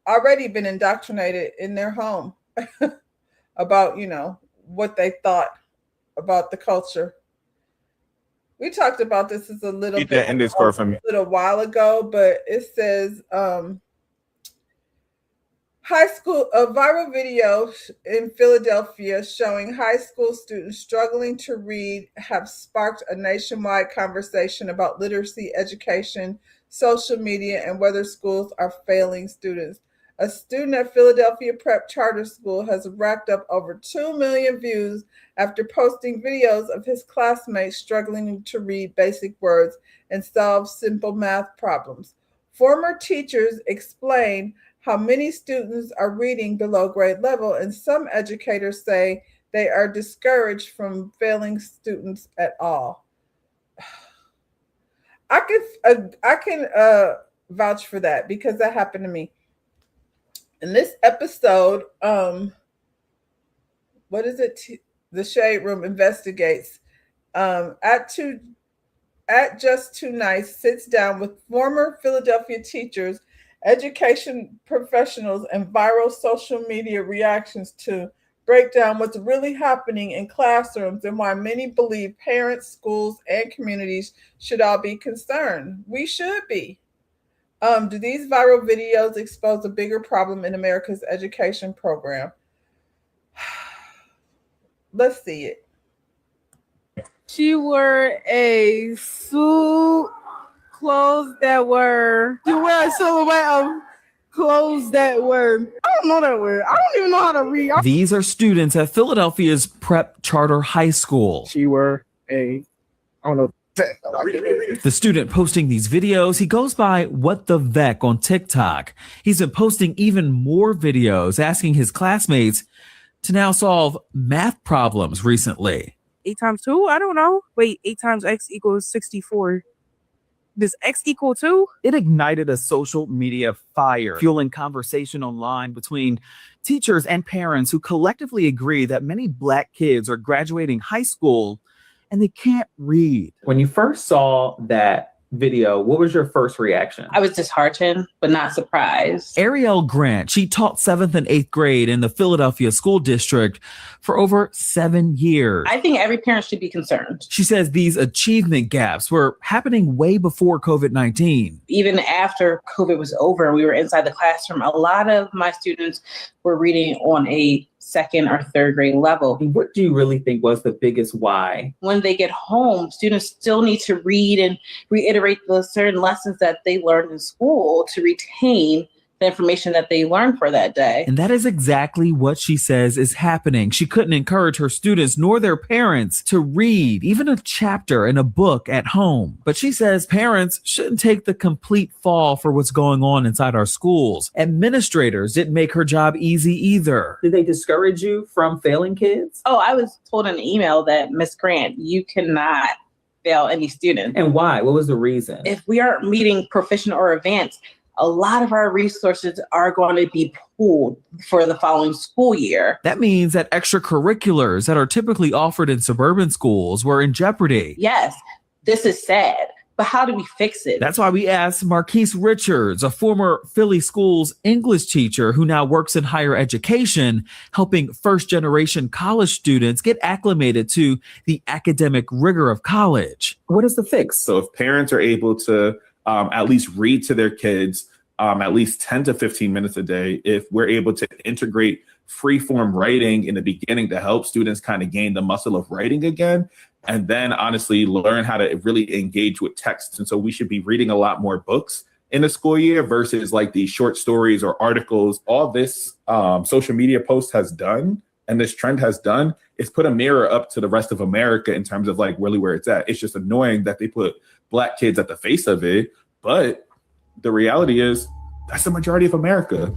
already been indoctrinated in their home about, what they thought about the culture. We talked about this a little bit a little while ago, but it says A viral video in Philadelphia showing high school students struggling to read have sparked a nationwide conversation about literacy education, social media, and whether schools are failing students. A student at Philadelphia Prep Charter School has racked up over 2 million views after posting videos of his classmates struggling to read basic words and solve simple math problems. Former teachers explain how many students are reading below grade level, and some educators say they are discouraged from failing students at all. I can vouch for that because that happened to me. In this episode, what is it? The Shade Room investigates. At Just Too Nice sits down with former Philadelphia teachers, education professionals, and viral social media reactions to break down what's really happening in classrooms and why many believe parents, schools, and communities should all be concerned. We should be. Do these viral videos expose a bigger problem in America's education program? Let's see it. She wore a suit, clothes that were, she wore a silhouette of clothes that were, I don't know that word. I don't even know how to read. These are students at Philadelphia's Prep Charter High School. She wore I don't know. The student posting these videos, he goes by What the Vec on TikTok. He's been posting even more videos asking his classmates to now solve math problems recently. 8 times 2? I don't know. Wait, 8 times x equals 64. Does x equal 2? It ignited a social media fire, fueling conversation online between teachers and parents who collectively agree that many Black kids are graduating high school and they can't read. When you first saw that video, what was your first reaction? I was disheartened, but not surprised. Ariel Grant, she taught 7th and 8th grade in the Philadelphia School District for over 7 years. I think every parent should be concerned. She says these achievement gaps were happening way before COVID-19. Even after COVID was over and we were inside the classroom, a lot of my students were reading on a 2nd or 3rd grade level. What do you really think was the biggest why? When they get home, students still need to read and reiterate the certain lessons that they learned in school to retain the information that they learned for that day. And that is exactly what she says is happening. She couldn't encourage her students nor their parents to read even a chapter in a book at home. But she says parents shouldn't take the complete fall for what's going on inside our schools. Administrators didn't make her job easy either. Did they discourage you from failing kids? Oh, I was told in an email that Miss Grant, you cannot fail any student. And why? What was the reason? If we aren't meeting proficient or advanced, a lot of our resources are going to be pooled for the following school year. That means that extracurriculars that are typically offered in suburban schools were in jeopardy. Yes, this is sad, but how do we fix it? That's why we asked Marquise Richards, a former Philly Schools English teacher who now works in higher education, helping first-generation college students get acclimated to the academic rigor of college. What is the fix? So if parents are able to at least read to their kids at least 10 to 15 minutes a day, if we're able to integrate free form writing in the beginning to help students kind of gain the muscle of writing again, and then honestly learn how to really engage with text. And so we should be reading a lot more books in the school year versus like these short stories or articles. All this social media post has done and this trend has done is put a mirror up to the rest of America in terms of like really where it's at. It's just annoying that they put Black kids at the face of it, but the reality is that's the majority of America.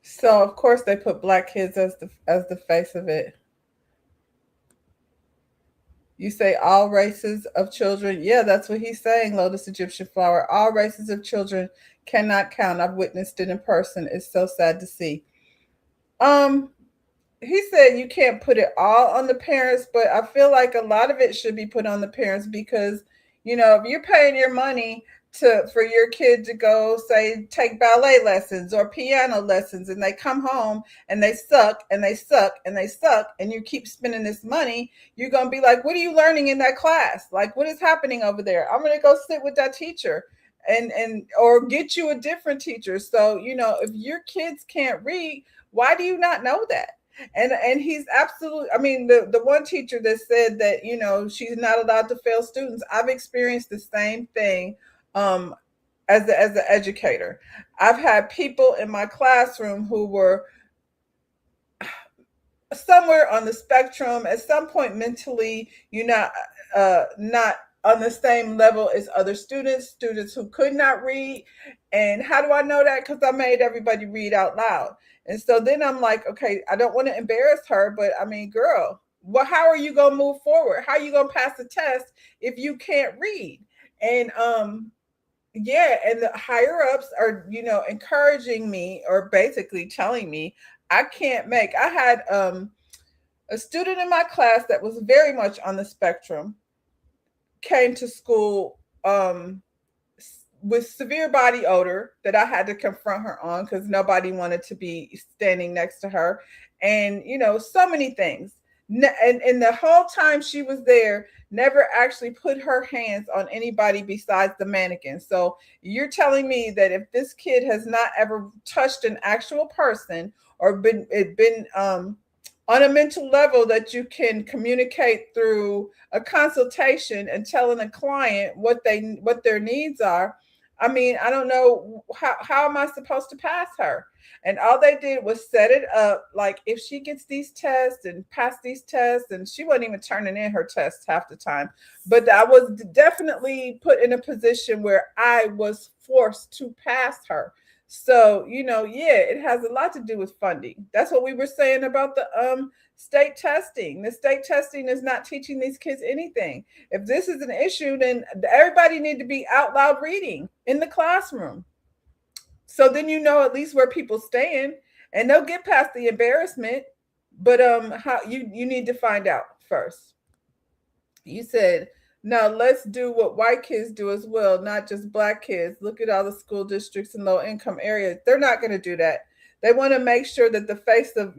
So of course they put Black kids as the face of it. You say all races of children. Yeah, that's what he's saying, Lotus Egyptian Flower. All races of children cannot count. I've witnessed it in person. It's so sad to see. He said you can't put it all on the parents, but I feel like a lot of it should be put on the parents because, you know, if you're paying your money for your kid to go, say, take ballet lessons or piano lessons, and they come home and they suck and they suck and they suck, and you keep spending this money, you're going to be like, what are you learning in that class? Like, what is happening over there? I'm going to go sit with that teacher and or get you a different teacher. So, if your kids can't read, why do you not know that? And he's absolutely, I mean, the one teacher that said that, she's not allowed to fail students, I've experienced the same thing. As an educator, I've had people in my classroom who were somewhere on the spectrum, at some point mentally, not on the same level as other students who could not read. And how do I know that? Because I made everybody read out loud. And so then I'm like, okay, I don't want to embarrass her, but I mean, girl, well, how are you going to move forward? How are you going to pass the test if you can't read? And yeah, and the higher ups are, encouraging me, or basically telling me I had a student in my class that was very much on the spectrum, came to school with severe body odor that I had to confront her on because nobody wanted to be standing next to her. And, so many things. And the whole time she was there, never actually put her hands on anybody besides the mannequin. So you're telling me that if this kid has not ever touched an actual person or been on a mental level that you can communicate through a consultation and telling a client what their needs are, I mean, I don't know how am I supposed to pass her? And all they did was set it up like if she gets these tests and pass these tests, and she wasn't even turning in her tests half the time. But I was definitely put in a position where I was forced to pass her. So, it has a lot to do with funding. That's what we were saying about the state testing. The state testing is not teaching these kids anything. If this is an issue, then everybody need to be out loud reading in the classroom. So then at least where people stand, and they'll get past the embarrassment. But how you need to find out first. You said, now let's do what white kids do as well, not just black kids. Look at all the school districts in low income areas. They're not going to do that. They want to make sure that the face of,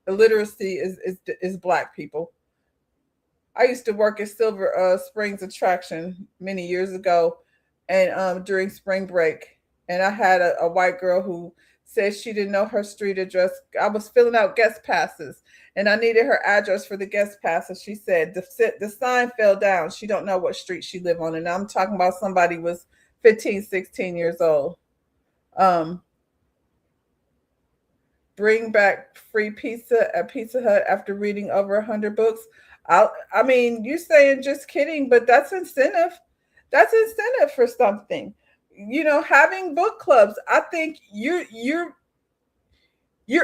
illiteracy is black people. I used to work at Silver Springs Attraction many years ago, and during spring break. And I had a white girl who said she didn't know her street address. I was filling out guest passes, and I needed her address for the guest passes. She said the sign fell down. She don't know what street she lived on. And I'm talking about somebody was 15, 16 years old. Bring back free pizza at Pizza Hut after reading over 100 books. I mean, you're saying just kidding, but that's incentive. That's incentive for something. Having book clubs, I think you're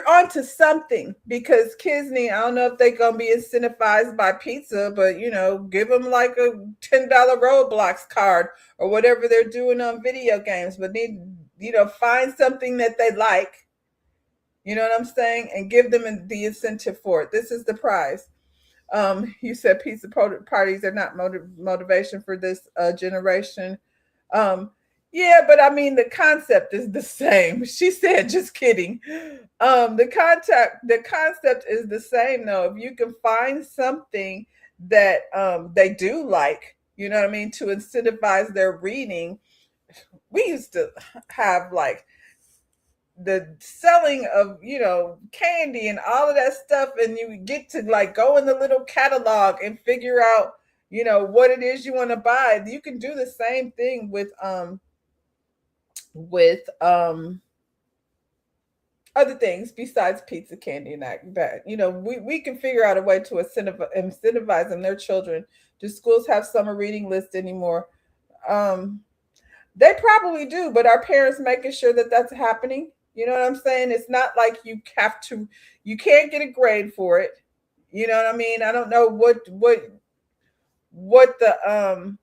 onto something, because kids need, I don't know if they're going to be incentivized by pizza, but, give them like a $10 Roblox card or whatever they're doing on video games, but need, find something that they like, you know what I'm saying? And give them the incentive for it. This is the prize. You said pizza parties are not motivation for this generation. Yeah, but I mean, the concept is the same. She said, just kidding. The concept is the same, though. If you can find something that they do like, you know what I mean, to incentivize their reading. We used to have like the selling of, candy and all of that stuff. And you get to like go in the little catalog and figure out, what it is you want to buy. You can do the same thing with other things besides pizza, candy, and that. We can figure out a way to incentivize them, their children. Do schools have summer reading lists anymore? They probably do, but are parents making sure that that's happening? You know what I'm saying? It's not like you can't get a grade for it. You know what I mean? I don't know what the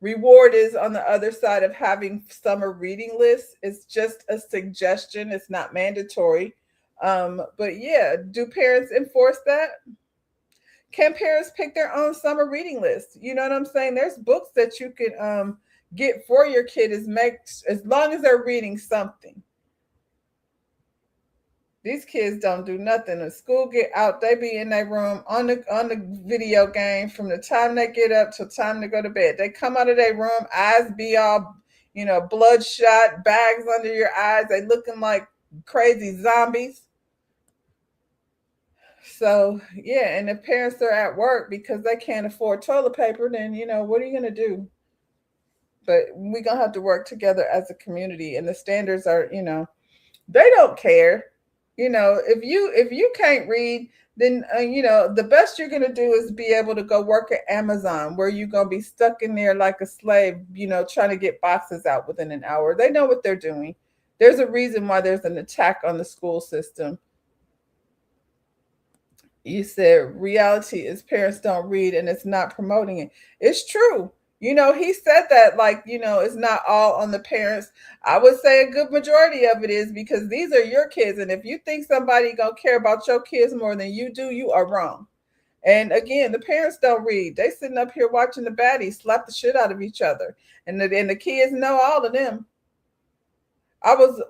reward is on the other side of having summer reading lists. It's just a suggestion. It's not mandatory. But yeah, do parents enforce that? Can parents pick their own summer reading list? You know what I'm saying? There's books that you can get for your kid is as long as they're reading something. These kids don't do nothing. When school get out, they be in their room on the video game from the time they get up till time to go to bed. They come out of their room, eyes be all, bloodshot, bags under your eyes. They looking like crazy zombies. So yeah, and if parents are at work because they can't afford toilet paper, then what are you gonna do? But we're gonna have to work together as a community, and the standards are, they don't care. If you can't read, then the best you're gonna do is be able to go work at Amazon, where you're gonna be stuck in there like a slave, trying to get boxes out within an hour. They know what they're doing. There's a reason why there's an attack on the school system. You said reality is parents don't read and it's not promoting it. It's true. He said that, it's not all on the parents. I would say a good majority of it is, because these are your kids. And if you think somebody gonna care about your kids more than you do, you are wrong. And again, the parents don't read. They sitting up here watching the baddies slap the shit out of each other. And the kids know all of them. I was,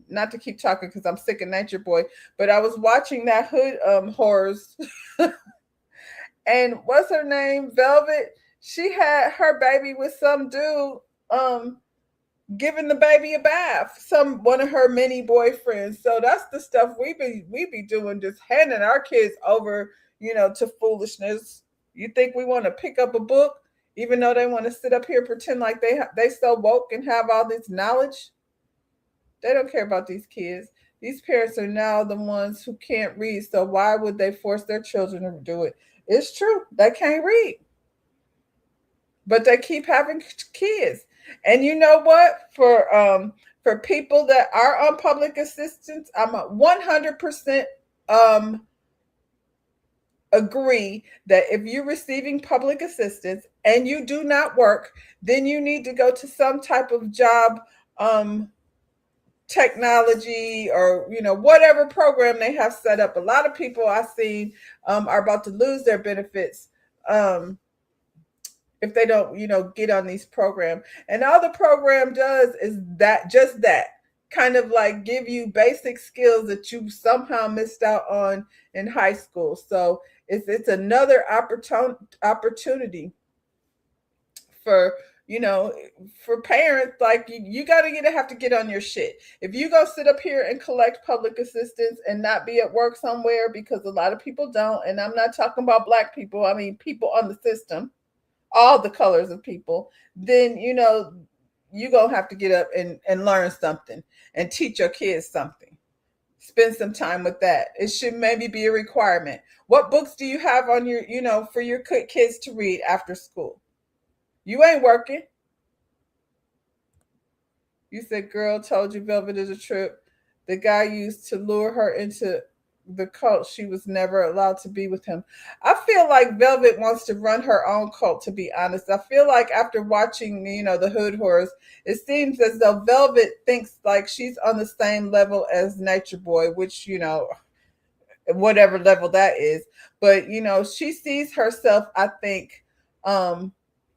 not to keep talking because I'm sick of Nature Boy, but I was watching that hood horrors. And what's her name? Velvet. She had her baby with some dude giving the baby a bath, one of her many boyfriends. So that's the stuff we be doing, just handing our kids over, to foolishness. You think we want to pick up a book, even though they want to sit up here pretend like they so woke and have all this knowledge? They don't care about these kids. These parents are now the ones who can't read. So why would they force their children to do it? It's true. They can't read. But they keep having kids. And you know what? For people that are on public assistance, I'm a 100% agree that if you're receiving public assistance and you do not work, then you need to go to some type of job technology or whatever program they have set up. A lot of people I've seen are about to lose their benefits if they don't get on these programs. And all the program does is just that kind of like give you basic skills that you somehow missed out on in high school. So it's another opportunity for for parents. Like you got to have to get on your shit. If you go sit up here and collect public assistance and not be at work somewhere, because a lot of people don't, and I'm not talking about Black people, I mean people on the system, all the colors of people, then you're gonna have to get up and learn something and teach your kids something. Spend some time with that. It should maybe be a requirement. What books do you have on your for your kids to read after school? You ain't working. You said girl told you Velvet is a trip. The guy used to lure her into the cult. She was never allowed to be with him. I feel like Velvet wants to run her own cult, to be honest. I feel like after watching, the Hood Horrors, it seems as though Velvet thinks like she's on the same level as Nature Boy, which, whatever level that is. But, she sees herself, I think,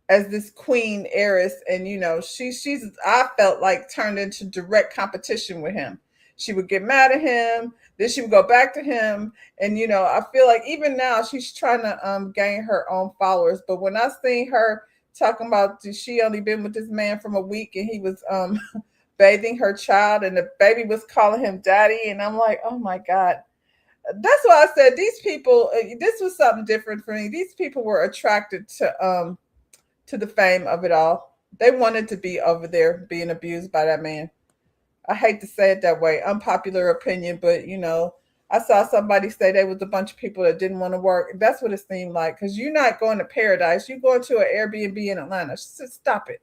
as this queen heiress, and she's I felt like turned into direct competition with him. She would get mad at him, then she would go back to him, and I feel like even now she's trying to gain her own followers. But when I seen her talking about she only been with this man from a week and he was bathing her child and the baby was calling him daddy, and I'm like, oh my God. That's why I said these people, this was something different for me. These people were attracted to the fame of it all. They wanted to be over there being abused by that man. I hate to say it that way, unpopular opinion, but I saw somebody say there was a bunch of people that didn't want to work. That's what it seemed like, because you're not going to paradise. You're going to an Airbnb in Atlanta. Stop it.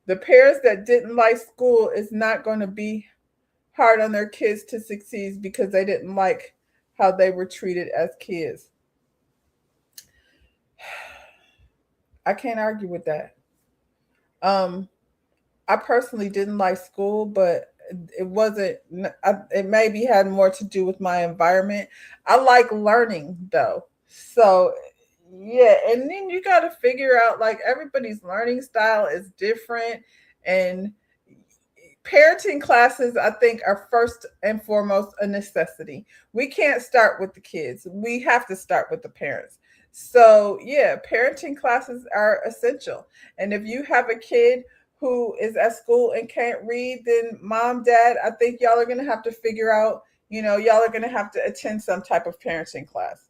The parents that didn't like school is not going to be hard on their kids to succeed because they didn't like how they were treated as kids. I can't argue with that. I personally didn't like school, but it wasn't, it maybe had more to do with my environment. I like learning though. So, Yeah, and then you got to figure out, like, everybody's learning style is different, and parenting classes, I think, are first and foremost a necessity. We can't start with the kids. We have to start with the parents. So, yeah, parenting classes are essential. And if you have a kid who is at school and can't read, then mom, dad, I think y'all are going to have to figure out, y'all are going to have to attend some type of parenting class.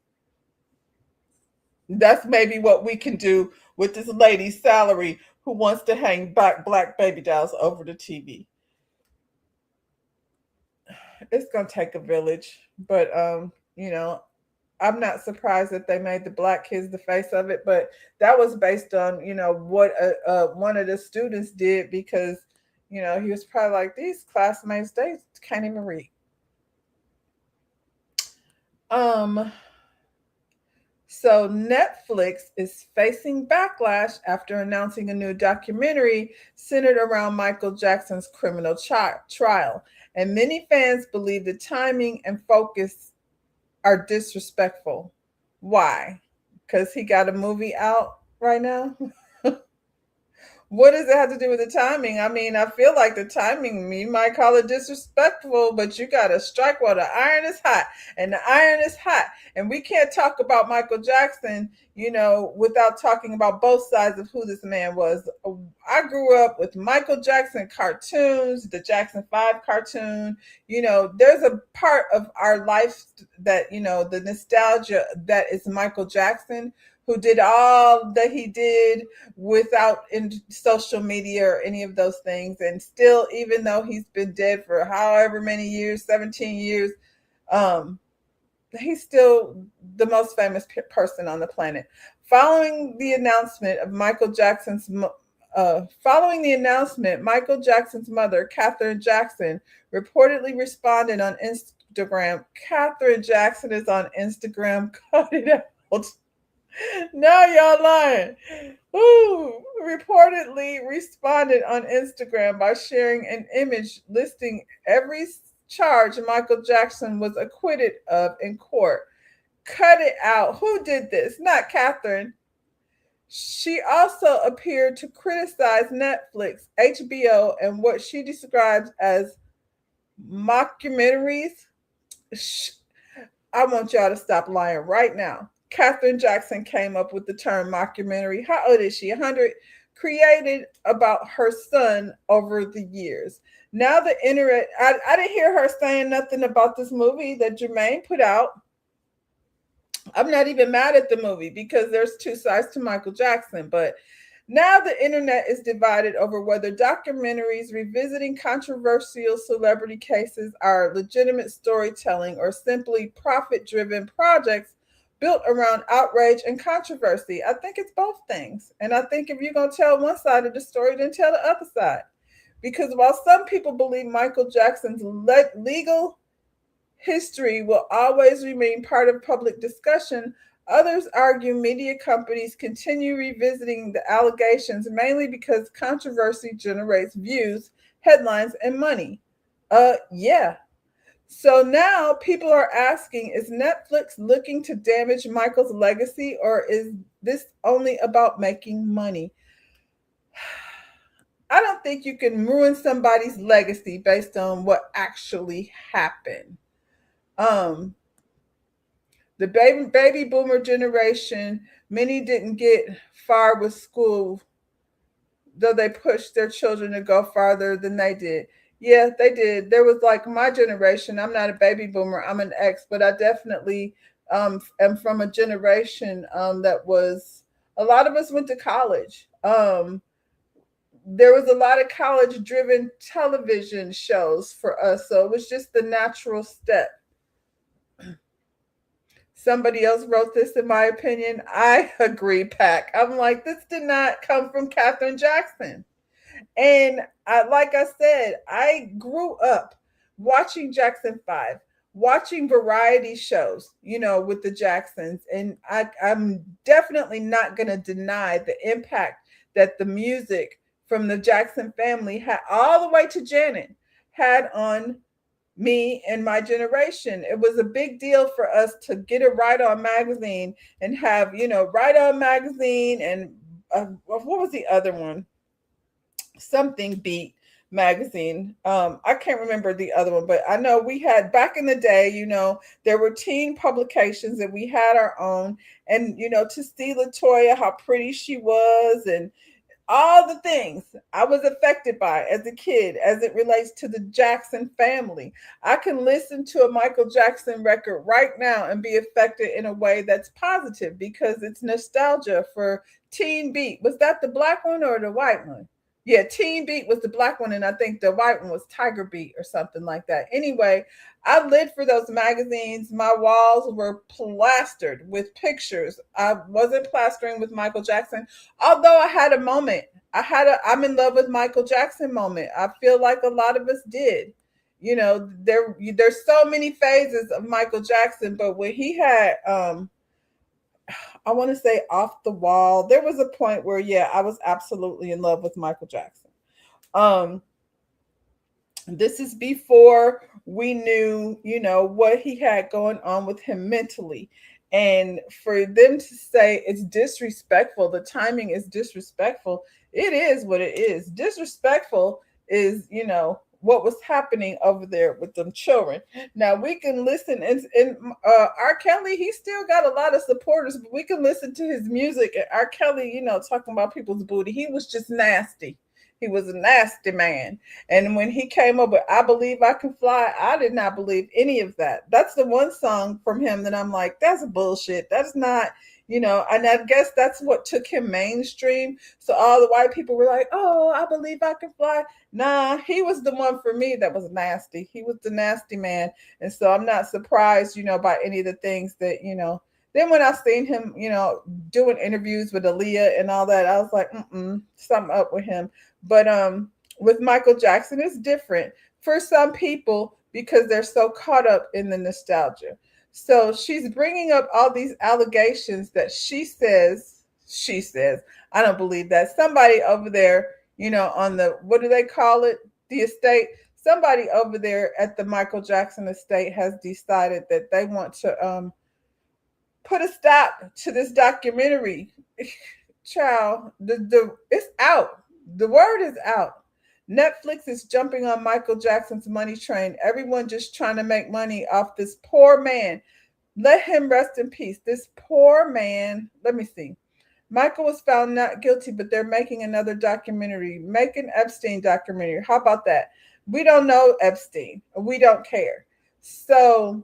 That's maybe what we can do with this lady's salary who wants to hang black baby dolls over the TV. It's gonna take a village, but I'm not surprised that they made the black kids the face of it, but that was based on what one of the students did, because he was probably like, these classmates, they can't even read. So Netflix is facing backlash after announcing a new documentary centered around Michael Jackson's criminal trial. And many fans believe the timing and focus are disrespectful. Why? Because he got a movie out right now? What does it have to do with the timing? I mean, I feel like the timing, you might call it disrespectful, but you got to strike while the iron is hot, and the iron is hot. And we can't talk about Michael Jackson, without talking about both sides of who this man was. I grew up with Michael Jackson cartoons, the Jackson 5 cartoon. There's a part of our life that, the nostalgia that is Michael Jackson, who did all that he did without in social media or any of those things. And still, even though he's been dead for however many years, 17 years, he's still the most famous person on the planet. Following the announcement, Michael Jackson's mother, Katherine Jackson, reportedly responded on Instagram. Katherine Jackson is on Instagram. Cut it out. Now y'all lying. Ooh, reportedly responded on Instagram by sharing an image listing every charge Michael Jackson was acquitted of in court. Cut it out. Who did this? Not Katherine. She also appeared to criticize Netflix, HBO, and what she describes as mockumentaries. I want y'all to stop lying right now. Katherine Jackson came up with the term mockumentary. How old is she? 100. Created about her son over the years. Now the internet, I didn't hear her saying nothing about this movie that Jermaine put out. I'm not even mad at the movie because there's two sides to Michael Jackson, but now the internet is divided over whether documentaries revisiting controversial celebrity cases are legitimate storytelling or simply profit-driven projects built around outrage and controversy. I think it's both things. And I think if you're going to tell one side of the story, then tell the other side. Because while some people believe Michael Jackson's legal history will always remain part of public discussion, others argue media companies continue revisiting the allegations mainly because controversy generates views, headlines, and money. Yeah. So now people are asking, is Netflix looking to damage Michael's legacy, or is this only about making money? I don't think you can ruin somebody's legacy based on what actually happened. The baby boomer generation, many didn't get far with school, though they pushed their children to go farther than they did. Yeah, they did. There was like my generation. I'm not a baby boomer. I'm an X, but I definitely am from a generation that was, a lot of us went to college. There was a lot of college-driven television shows for us, so it was just the natural step. Somebody else wrote this, in my opinion. I agree, Pac. I'm like, this did not come from Katherine Jackson. And like I said, I grew up watching Jackson 5, watching variety shows, with the Jacksons. And I'm definitely not going to deny the impact that the music from the Jackson family had, all the way to Janet, had on me and my generation. It was a big deal for us to get a Right On magazine and have, Right On magazine and what was the other one? Something Beat magazine. I can't remember the other one, but I know we had back in the day, there were teen publications and we had our own. And, to see LaToya, how pretty she was, and all the things I was affected by as a kid as it relates to the Jackson family. I can listen to a Michael Jackson record right now and be affected in a way that's positive because it's nostalgia for Teen Beat. Was that the black one or the white one? Yeah, Teen Beat was the black one, and I think the white one was Tiger Beat or something like that. Anyway, I lived for those magazines. My walls were plastered with pictures. I wasn't plastering with Michael Jackson, although I had a moment. I'm in love with Michael Jackson moment. I feel like a lot of us did. There's so many phases of Michael Jackson, but when he had I want to say Off the Wall, there was a point where, yeah, I was absolutely in love with Michael Jackson. This is before we knew, what he had going on with him mentally. And for them to say it's disrespectful, the timing is disrespectful, it is what it is. Disrespectful is, what was happening over there with them children. Now we can listen, and R. Kelly, he still got a lot of supporters, but we can listen to his music. And R. Kelly, talking about people's booty, he was just nasty. He was a nasty man. And when he came up with I Believe I Can Fly, I did not believe any of that. That's the one song from him that I'm like, that's bullshit. That's not, and I guess that's what took him mainstream. So all the white people were like, oh, I Believe I Can Fly. Nah, he was the one for me that was nasty. He was the nasty man. And so I'm not surprised, by any of the things that, Then when I seen him, doing interviews with Aaliyah and all that, I was like, something up with him. But with Michael Jackson, it's different for some people because they're so caught up in the nostalgia. So she's bringing up all these allegations that she says, I don't believe that. Somebody over there, on the, what do they call it? The estate. Somebody over there at the Michael Jackson estate has decided that they want to put a stop to this documentary. Child, it's out. The word is out. Netflix is jumping on Michael Jackson's money train. Everyone just trying to make money off this poor man. Let him rest in peace. This poor man, let me see. Michael was found not guilty, but they're making another documentary. Make an Epstein documentary. How about that? We don't know Epstein. We don't care. So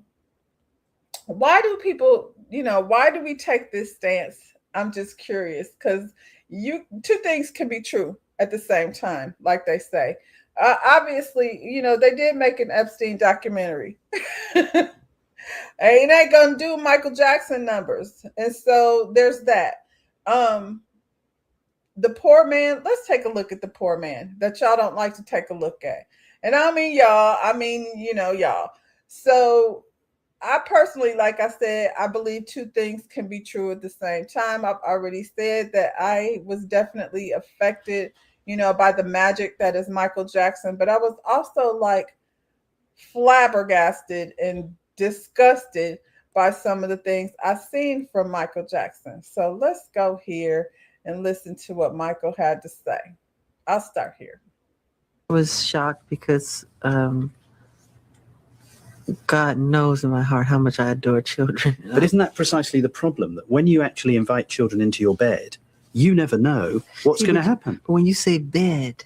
why do people, why do we take this stance? I'm just curious because two things can be true at the same time, like they say. Obviously, they did make an Epstein documentary. It ain't gonna do Michael Jackson numbers, and so there's that. The poor man. Let's take a look at the poor man that y'all don't like to take a look at, and I mean y'all. I mean y'all. So I personally, like I said, I believe two things can be true at the same time. I've already said that I was definitely affected, by the magic that is Michael Jackson, but I was also like flabbergasted and disgusted by some of the things I've seen from Michael Jackson. So let's go here and listen to what Michael had to say. I'll start here. I was shocked because God knows in my heart how much I adore children. But isn't that precisely the problem? That when you actually invite children into your bed, you never know what's going to happen. But when you say bed,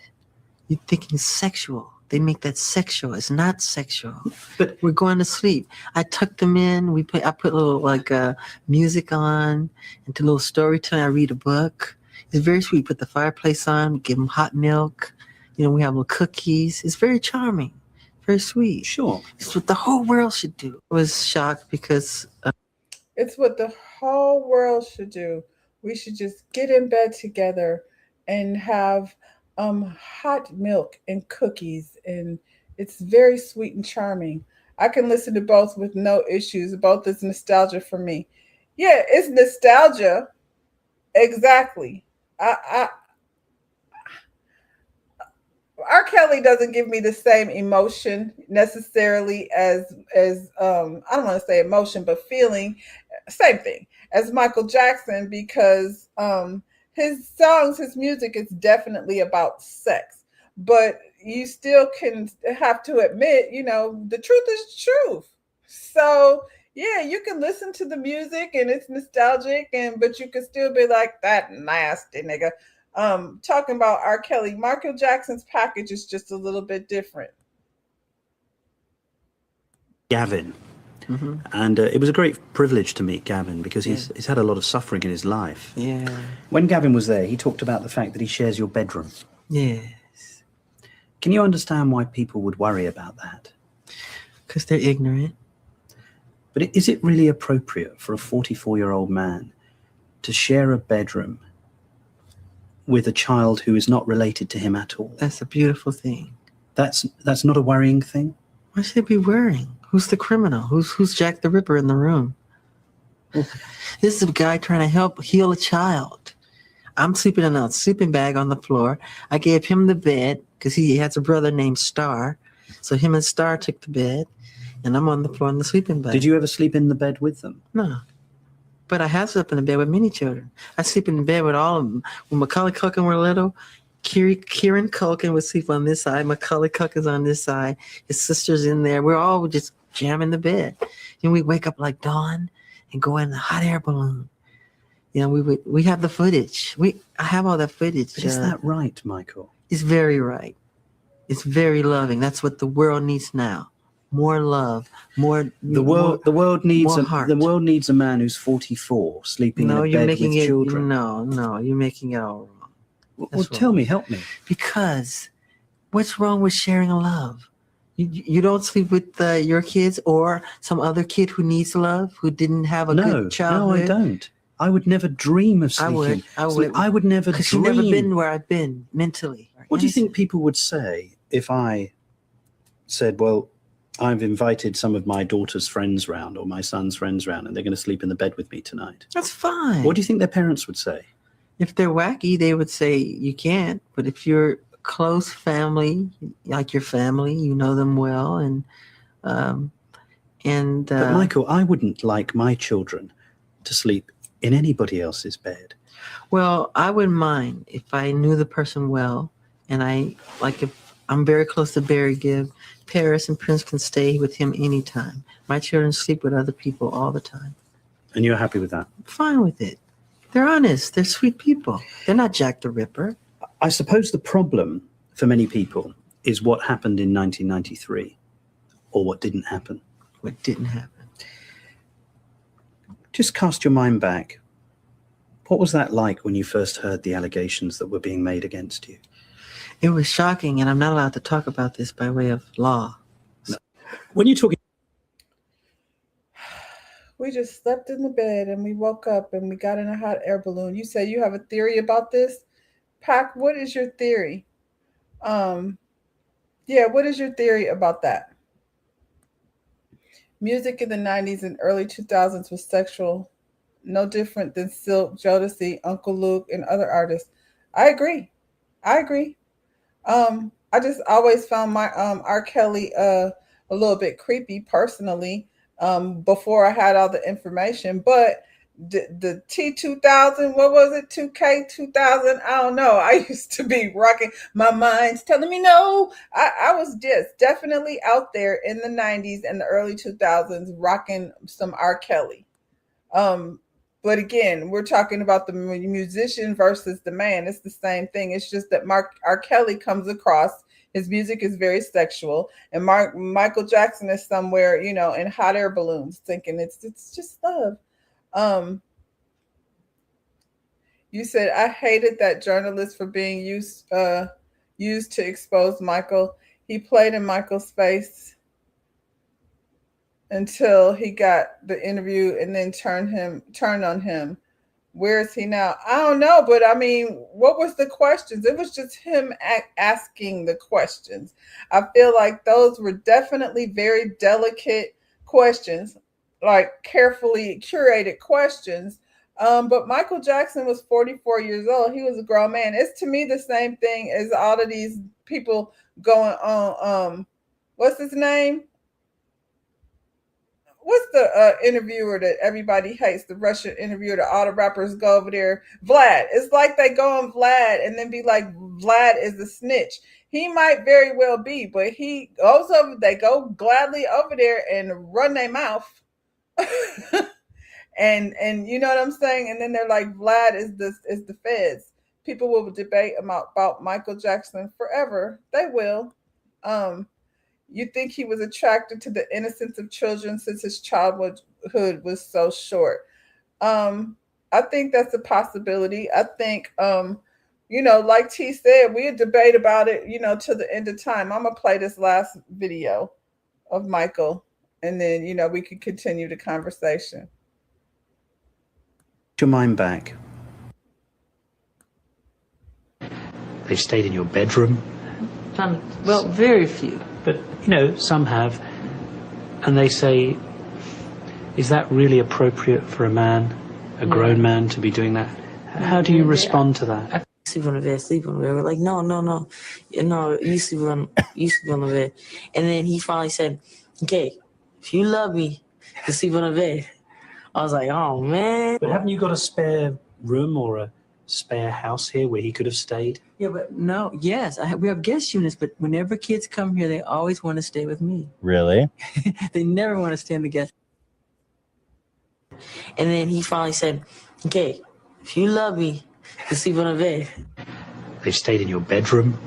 you're thinking sexual. They make that sexual. It's not sexual. But we're going to sleep. I tuck them in. I put a little music on, and do a little storytelling. I read a book. It's very sweet. Put the fireplace on. Give them hot milk. We have little cookies. It's very charming. Very sweet. Sure. It's what the whole world should do. I was shocked because it's what the whole world should do. We should just get in bed together and have hot milk and cookies, and it's very sweet and charming. I can listen to both with no issues. Both is nostalgia for me. Yeah, it's nostalgia. Exactly. R. Kelly doesn't give me the same emotion necessarily as I don't want to say emotion, but feeling, same thing as Michael Jackson, because his songs, his music is definitely about sex, but you still have to admit, the truth is truth. So yeah, you can listen to the music and it's nostalgic, but you can still be like, that nasty nigga. Talking about R. Kelly, Michael Jackson's package is just a little bit different. Gavin. Mm-hmm. And it was a great privilege to meet Gavin because he's had a lot of suffering in his life. Yeah. When Gavin was there, he talked about the fact that he shares your bedroom. Yes. Can you understand why people would worry about that? Because they're ignorant. But is it really appropriate for a 44-year-old man to share a bedroom with a child who is not related to him at all? That's a beautiful thing. That's not a worrying thing? Why should it be worrying? Who's the criminal? Who's Jack the Ripper in the room? This is a guy trying to heal a child. I'm sleeping in a sleeping bag on the floor. I gave him the bed because he has a brother named Star. So him and Star took the bed, and I'm on the floor in the sleeping bag. Did you ever sleep in the bed with them? No. But I have slept in the bed with many children. I sleep in the bed with all of them. When Macaulay Culkin were little, Kieran Culkin would sleep on this side. Macaulay Culkin's on this side. His sister's in there. We're all just jamming the bed. And we wake up like dawn and go in a hot air balloon. We have the footage. I have all that footage. But is that right, Michael? It's very right. It's very loving. That's what the world needs now. More love, the world needs a man who's 44 sleeping in a bed with children. No, you're making it all wrong. Well, tell me, help me. Because what's wrong with sharing love? You don't sleep with your kids or some other kid who needs love, who didn't have a good childhood? No, I don't. I would never dream of sleeping. I would. I would never dream. Because you've never been where I've been mentally. What do you think people would say if I said, well, I've invited some of my daughter's friends round or my son's friends round and they're going to sleep in the bed with me tonight? That's fine. What do you think their parents would say? If they're wacky, they would say you can't. But if you're close family, like your family, you know them well, but Michael, I wouldn't like my children to sleep in anybody else's bed. Well, I wouldn't mind if I knew the person well, and if I'm very close to Barry Gibb, Paris and Prince can stay with him anytime. My children sleep with other people all the time. And you're happy with that? I'm fine with it. They're honest. They're sweet people. They're not Jack the Ripper. I suppose the problem for many people is what happened in 1993 or what didn't happen. What didn't happen. Just cast your mind back. What was that like when you first heard the allegations that were being made against you? It was shocking, and I'm not allowed to talk about this by way of law. No. When you're talking... We just slept in the bed, and we woke up, and we got in a hot air balloon. You say you have a theory about this? Pac, what is your theory? What is your theory about that? Music in the 90s and early 2000s was sexual, no different than Silk, Jodeci, Uncle Luke, and other artists. I agree. I just always found my R. Kelly a little bit creepy personally before I had all the information. But the T2000, what was it? 2K2000? I don't know. I used to be rocking. My mind's telling me no. I was just definitely out there in the 90s and the early 2000s rocking some R. Kelly. But again, we're talking about the musician versus the man. It's the same thing. It's just that R. Kelly comes across, his music is very sexual, and Michael Jackson is somewhere, in hot air balloons, thinking it's just love. You said, I hated that journalist for being used to expose Michael. He played in Michael's face until he got the interview and then turned on him. Where is he now? I don't know, but I mean, what was the questions? It was just him asking the questions. I feel like those were definitely very delicate questions, like carefully curated questions. But Michael Jackson was 44 years old. He was a grown man. It's to me the same thing as all of these people going on what's his name? What's the interviewer that everybody hates, the Russian interviewer that all the rappers go over there? Vlad. It's like they go on Vlad and then be like, Vlad is a snitch. He might very well be, but he goes over, they go gladly over there and run their mouth. and you know what I'm saying? And then they're like, Vlad is the feds. People will debate about Michael Jackson forever. They will. You think he was attracted to the innocence of children since his childhood was so short. I think that's a possibility. I think, like T said, we'll debate about it, till the end of time. I'm going to play this last video of Michael, and then, we can continue the conversation. Your mind back. They've stayed in your bedroom. Well, very few. But, some have. And they say, is that really appropriate for a man, a grown man, to be doing that? How do you respond to that? Sleep on the bed, sleep on the bed. We're like, no, you sleep on the bed. And then he finally said, okay, if you love me, you sleep on the bed. I was like, oh, man. But haven't you got a spare room or a spare house here where he could have stayed? Yeah, but no, yes, we have guest units, but whenever kids come here, they always want to stay with me. Really? They never want to stay in the guest. And then he finally said, okay, if you love me, you sleep on the bed. They've stayed in your bedroom.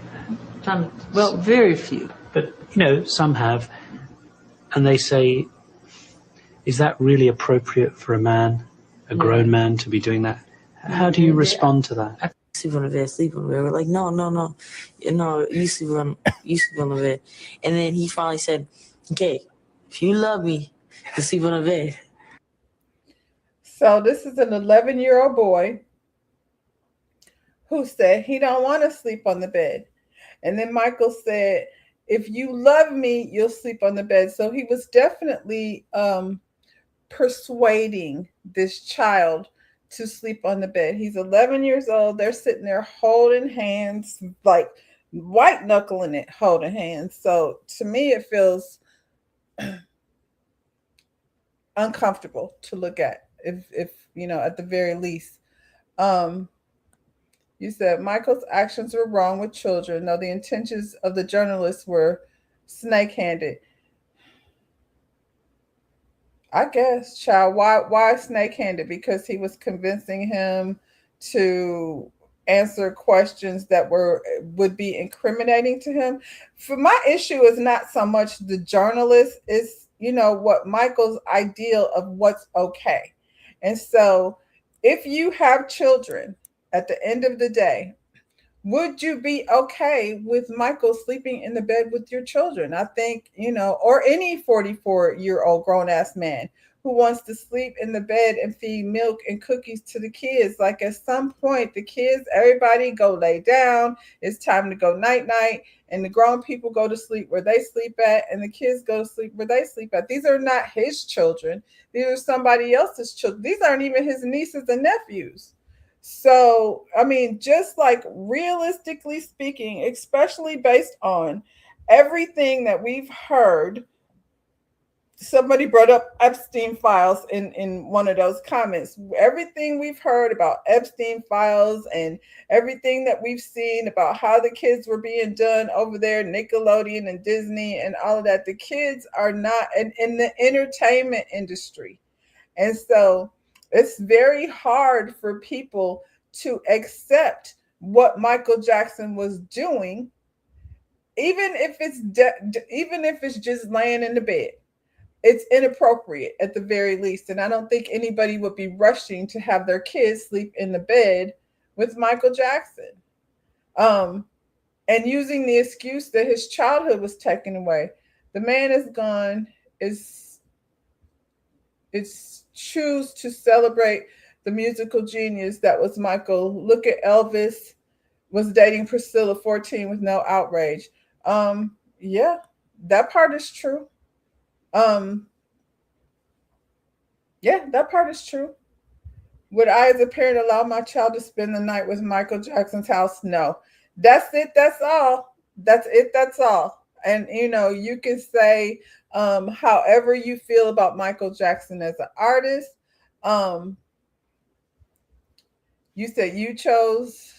Well, very few. But, some have. And they say, is that really appropriate for a man, a grown man, to be doing that? How do you respond to that? Sleep on the bed, sleep on the bed. We're like, no, you sleep on the bed. And then he finally said, okay, if you love me, you sleep on the bed. So this is an 11-year-old boy who said he don't want to sleep on the bed. And then Michael said, if you love me, you'll sleep on the bed. So he was definitely persuading this child to sleep on the bed. He's 11 years old. They're sitting there holding hands, like white knuckling it, holding hands. So to me, it feels uncomfortable to look at, if at the very least. You said Michael's actions were wrong with children, though the intentions of the journalists were snake-handed. I guess, child. Why snake-handed? Because he was convincing him to answer questions that would be incriminating to him. For my issue is not so much the journalist, it's what Michael's ideal of what's okay. And so, if you have children, at the end of the day, would you be okay with Michael sleeping in the bed with your children? I think, or any 44-year-old grown-ass man who wants to sleep in the bed and feed milk and cookies to the kids. Like at some point, the kids, everybody go lay down. It's time to go night-night. And the grown people go to sleep where they sleep at. And the kids go to sleep where they sleep at. These are not his children. These are somebody else's children. These aren't even his nieces and nephews. So, I mean, just like realistically speaking, especially based on everything that we've heard, somebody brought up Epstein files in one of those comments. Everything we've heard about Epstein files and everything that we've seen about how the kids were being done over there, Nickelodeon and Disney and all of that, the kids are not in the entertainment industry. And so it's very hard for people to accept what Michael Jackson was doing, even if it's just laying in the bed. It's inappropriate at the very least. And I don't think anybody would be rushing to have their kids sleep in the bed with Michael Jackson. And using the excuse that his childhood was taken away. The man is gone. It's choose to celebrate the musical genius that was Michael. Look at Elvis was dating Priscilla 14 with no outrage. Yeah, that part is true. Yeah, that part is true. Would I, as a parent, allow my child to spend the night with Michael Jackson's house? No. That's it. That's all. That's it. That's all. And you can say however you feel about Michael Jackson as an artist. Um, you said you chose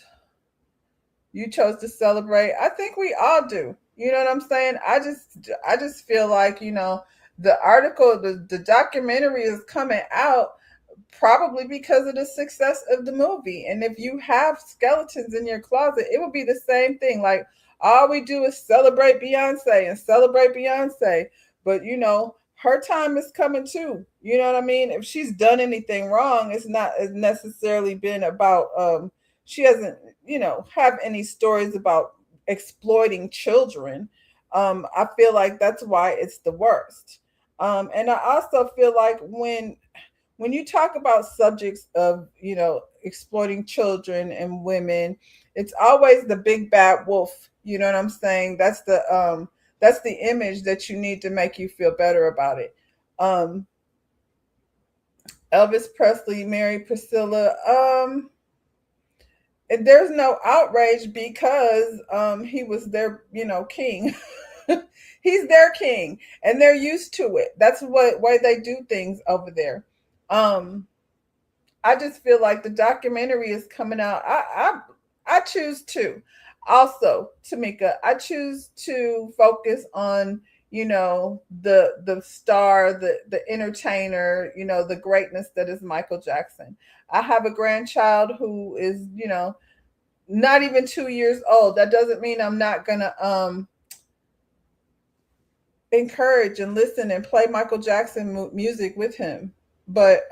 to celebrate. I think we all do. You know what I'm saying? I just feel like, the article, the documentary is coming out probably because of the success of the movie. And if you have skeletons in your closet, it would be the same thing. Like, all we do is celebrate Beyonce and celebrate Beyonce. But her time is coming too. You know what I mean? If she's done anything wrong, it's necessarily been about she hasn't, have any stories about exploiting children. I feel like that's why it's the worst. And I also feel like when you talk about subjects of exploiting children and women, it's always the big bad wolf. You know what I'm saying? That's the image that you need to make you feel better about it. Elvis Presley married Priscilla. There's no outrage because he was their king. He's their king, and they're used to it. That's way they do things over there. I just feel like the documentary is coming out. I choose to. Also, Tamika, I choose to focus on the star, the entertainer, the greatness that is Michael Jackson. I have a grandchild who is not even 2 years old. That doesn't mean I'm not gonna encourage and listen and play Michael Jackson music with him. But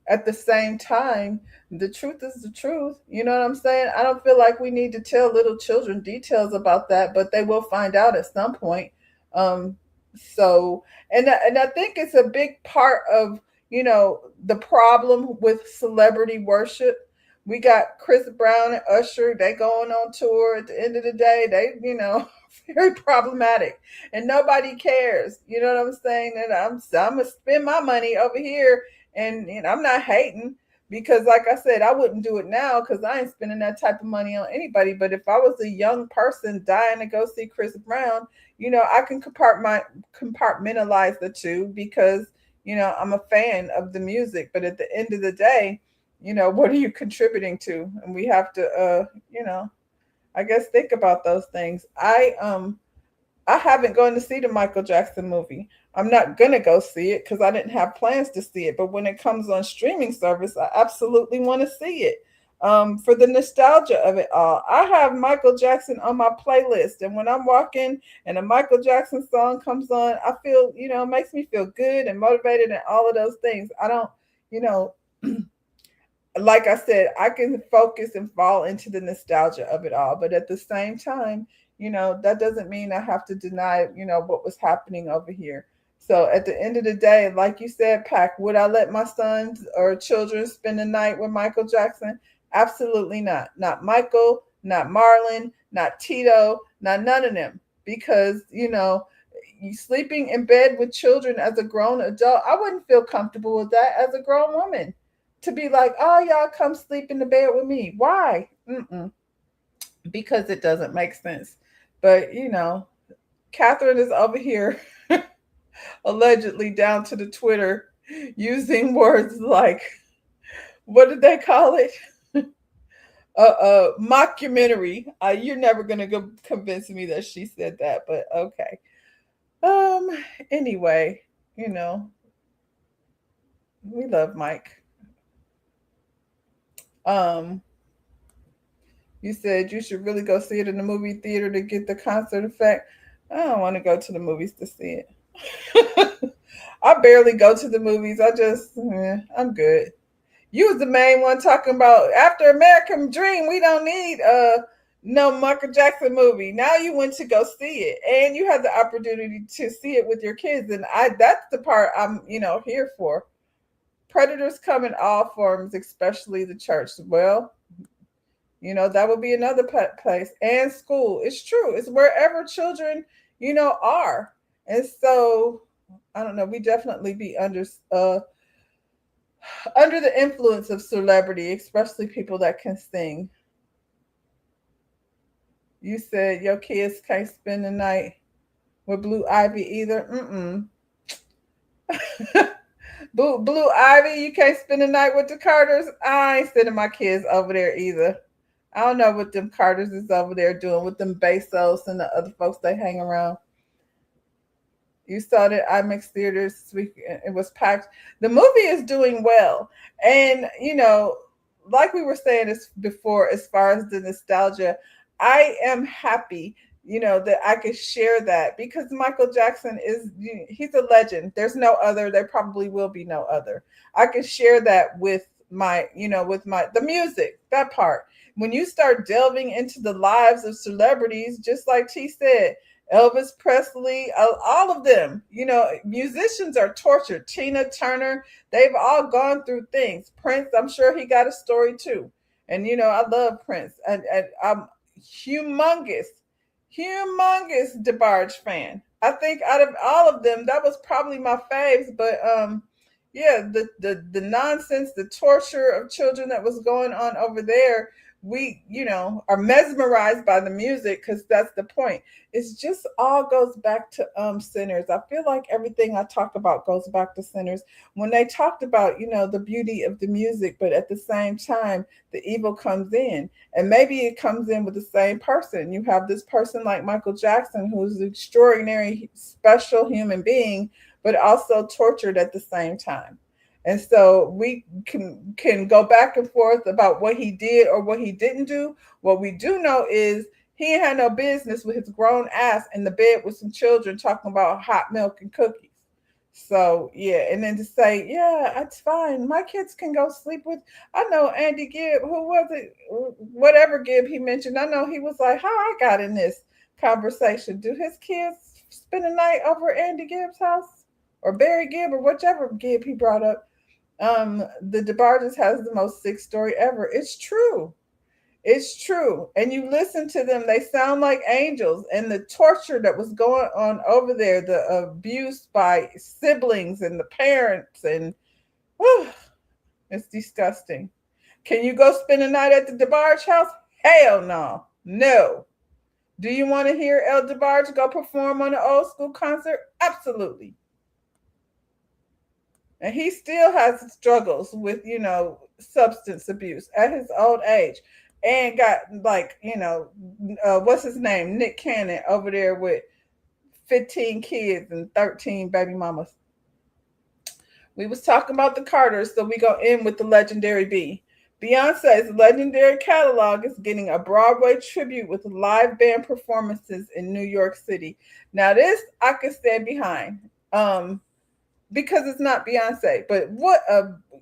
at the same time, the truth is the truth. You know what I'm saying? I don't feel like we need to tell little children details about that, but they will find out at some point. So, and I think it's a big part of, the problem with celebrity worship. We got Chris Brown and Usher. They going on tour. At the end of the day, they, very problematic, and nobody cares. You know what I'm saying? And I'm gonna spend my money over here, and I'm not hating because, like I said, I wouldn't do it now because I ain't spending that type of money on anybody. But if I was a young person dying to go see Chris Brown, I can compartmentalize the two because I'm a fan of the music. But at the end of the day, what are you contributing to? And we have to, I guess think about those things. I haven't gone to see the Michael Jackson movie. I'm not gonna go see it because I didn't have plans to see it. But when it comes on streaming service, I absolutely want to see it for the nostalgia of it all. I have Michael Jackson on my playlist, and when I'm walking and a Michael Jackson song comes on, I feel, it makes me feel good and motivated and all of those things. I don't, like I said, I can focus and fall into the nostalgia of it all. But at the same time, that doesn't mean I have to deny, what was happening over here. So at the end of the day, like you said, Pac, would I let my sons or children spend the night with Michael Jackson? Absolutely not. Not Michael, not Marlon, not Tito, not none of them. Because, you sleeping in bed with children as a grown adult, I wouldn't feel comfortable with that as a grown woman. To be like, oh, y'all come sleep in the bed with me. Why? Because it doesn't make sense. But, Catherine is over here allegedly down to the Twitter using words like, what did they call it? Mockumentary. You're never going to convince me that she said that, but okay. Anyway, we love Mike. You said you should really go see it in the movie theater to get the concert effect. I don't want to go to the movies to see it. I barely go to the movies. I'm good. You was the main one talking about after American Dream, we don't need no Michael Jackson movie. Now you went to go see it, and you had the opportunity to see it with your kids, and that's the part I'm here for. Predators come in all forms, especially the church. Well, that would be another place, and school. It's true. It's wherever children, are. And so, I don't know. We definitely be under the influence of celebrity, especially people that can sing. You said your kids can't spend the night with Blue Ivy either. Blue Ivy, you can't spend the night with the Carters. I ain't sending my kids over there either. I don't know what them Carters is over there doing with them Bezos and the other folks they hang around. You saw that IMAX theaters this week. It was packed. The movie is doing well. And, you know, like we were saying this before, as far as the nostalgia, I am happy, you know, that I could share that because Michael Jackson he's a legend. There's no other. There probably will be no other. I could share that with the music, that part. When you start delving into the lives of celebrities, just like T said, Elvis Presley, all of them, you know, musicians are tortured. Tina Turner, they've all gone through things. Prince, I'm sure he got a story too. And, you know, I love Prince. And I'm humongous DeBarge fan. I think out of all of them, that was probably my faves. But yeah, the nonsense, the torture of children that was going on over there, we, you know, are mesmerized by the music because that's the point. It's just all goes back to Sinners. I feel like everything I talk about goes back to Sinners. When they talked about, you know, the beauty of the music, but at the same time, the evil comes in. And maybe it comes in with the same person. You have this person like Michael Jackson, who's an extraordinary, special human being, but also tortured at the same time. And so we can go back and forth about what he did or what he didn't do. What we do know is he ain't had no business with his grown ass in the bed with some children talking about hot milk and cookies. So, yeah. And then to say, yeah, it's fine. My kids can go sleep with, I know Andy Gibb, who was it? Whatever Gibb he mentioned. I know he was like, how I got in this conversation. Do his kids spend the night over at Andy Gibb's house? Or Barry Gibb or whichever Gibb he brought up. The DeBarges has the most sick story ever. It's true. It's true. And you listen to them, they sound like angels. And the torture that was going on over there, the abuse by siblings and the parents, and it's disgusting. Can you go spend a night at the DeBarge house? Hell no. No. Do you want to hear El DeBarge go perform on an old school concert? Absolutely. And he still has struggles with, you know, substance abuse at his old age. And got like, you know, what's his name? Nick Cannon over there with 15 kids and 13 baby mamas. We was talking about the Carters, so we go in with the legendary B. Beyonce's legendary catalog is getting a Broadway tribute with live band performances in New York City. Now this I can stand behind. Because it's not Beyonce, but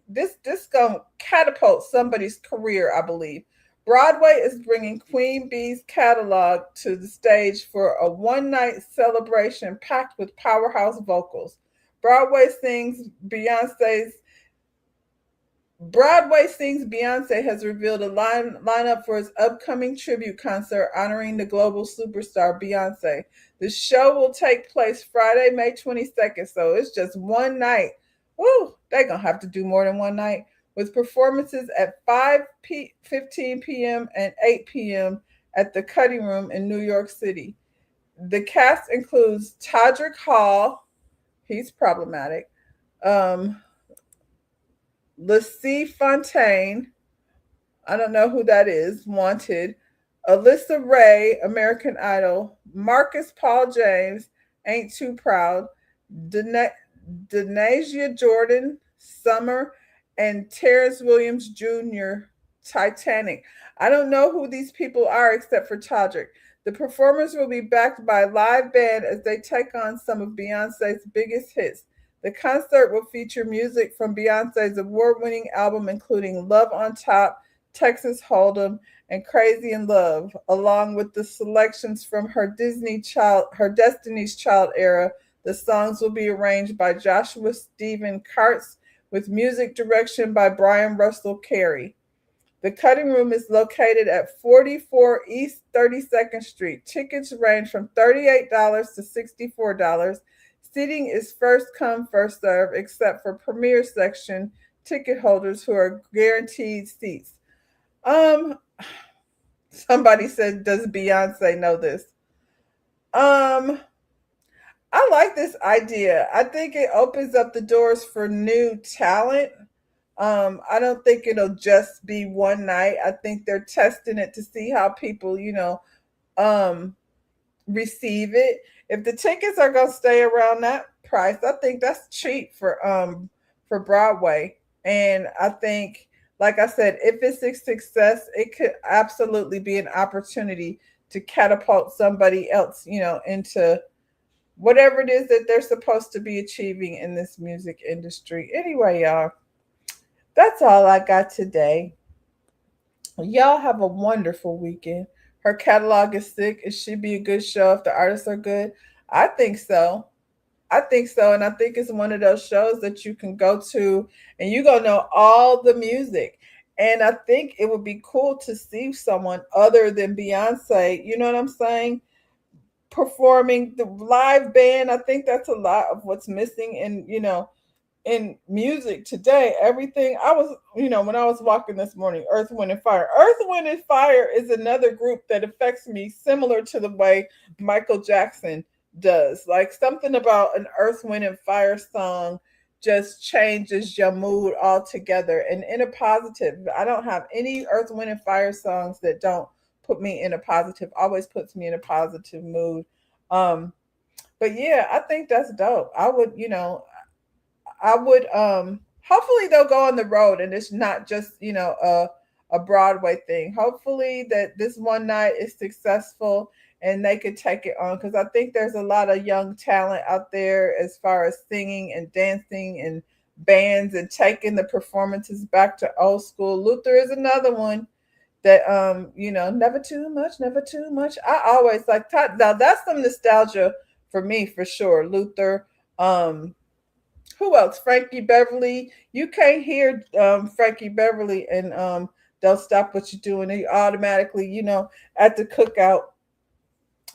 this gonna catapult somebody's career, I believe. Broadway is bringing Queen Bee's catalog to the stage for a one-night celebration packed with powerhouse vocals. Broadway Sings Beyonce has revealed a lineup for its upcoming tribute concert honoring the global superstar Beyonce. The show will take place Friday, May 22nd, so it's just one night. Woo, they're going to have to do more than one night, with performances at 5:15 p.m. and 8 p.m. at the Cutting Room in New York City. The cast includes Todrick Hall, he's problematic, LaCie Fontaine, I don't know who that is, Wanted, Alyssa Ray, American Idol, Marcus Paul James, Ain't Too Proud, Denasia Jordan, Summer, and Terrence Williams Jr., Titanic. I don't know who these people are except for Todrick. The performers will be backed by a live band as they take on some of Beyonce's biggest hits. The concert will feature music from Beyonce's award-winning album, including Love on Top, Texas Hold'em, and Crazy in Love, along with the selections from her Destiny's Child era. The songs will be arranged by Joshua Stephen Kartz, with music direction by Brian Russell Carey. The Cutting Room is located at 44 East 32nd Street. Tickets range from $38 to $64. Seating is first come, first serve, except for premier section ticket holders who are guaranteed seats. Somebody said, does Beyonce know this? I like this idea. I think it opens up the doors for new talent. I don't think it'll just be one night. I think they're testing it to see how people, receive it. If the tickets are gonna stay around that price, I think that's cheap for Broadway. And I think, like I said, if it's a success, it could absolutely be an opportunity to catapult somebody else, into whatever it is that they're supposed to be achieving in this music industry. Anyway, y'all, that's all I got today. Y'all have a wonderful weekend. Her catalog is sick. It should be a good show if the artists are good. I think so. I think so. And I think it's one of those shows that you can go to and you're going to know all the music. And I think it would be cool to see someone other than Beyonce, you know what I'm saying, performing the live band. I think that's a lot of what's missing in music today. Everything I was, when I was walking this morning, Earth, Wind and Fire. Earth, Wind and Fire is another group that affects me similar to the way Michael Jackson does. Like something about an Earth, Wind and Fire song just changes your mood altogether, and in a positive. I don't have any Earth, Wind and Fire songs that don't put me in a positive, always puts me in a positive mood. But yeah, I think that's dope. I would hopefully they'll go on the road and it's not just, a Broadway thing. Hopefully that this one night is successful and they could take it on, because I think there's a lot of young talent out there as far as singing and dancing and bands and taking the performances back to old school. Luther is another one that never too much. I always like that. Now that's some nostalgia for me for sure. Luther, who else? Frankie Beverly. You can't hear Frankie Beverly and Don't Stop What You're Doing. They automatically, at the cookout.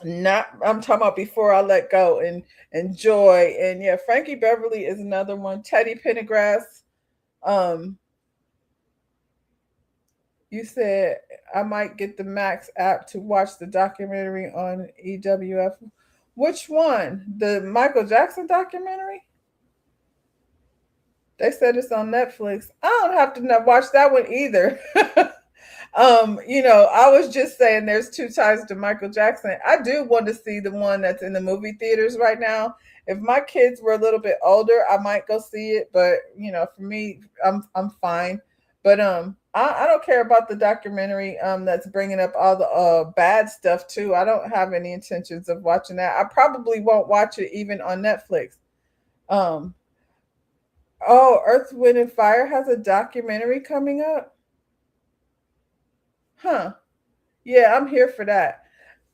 I'm talking about Before I Let Go and Joy. And yeah, Frankie Beverly is another one. Teddy Pendergrass. You said I might get the Max app to watch the documentary on EWF. Which one? The Michael Jackson documentary? They said it's on Netflix. I don't have to watch that one either. I was just saying there's two sides to Michael Jackson. I do want to see the one that's in the movie theaters right now. If my kids were a little bit older, I might go see it. But, for me, I'm fine. But I don't care about the documentary that's bringing up all the bad stuff too. I don't have any intentions of watching that. I probably won't watch it even on Netflix. Earth, Wind and Fire has a documentary coming up. Huh. Yeah, I'm here for that.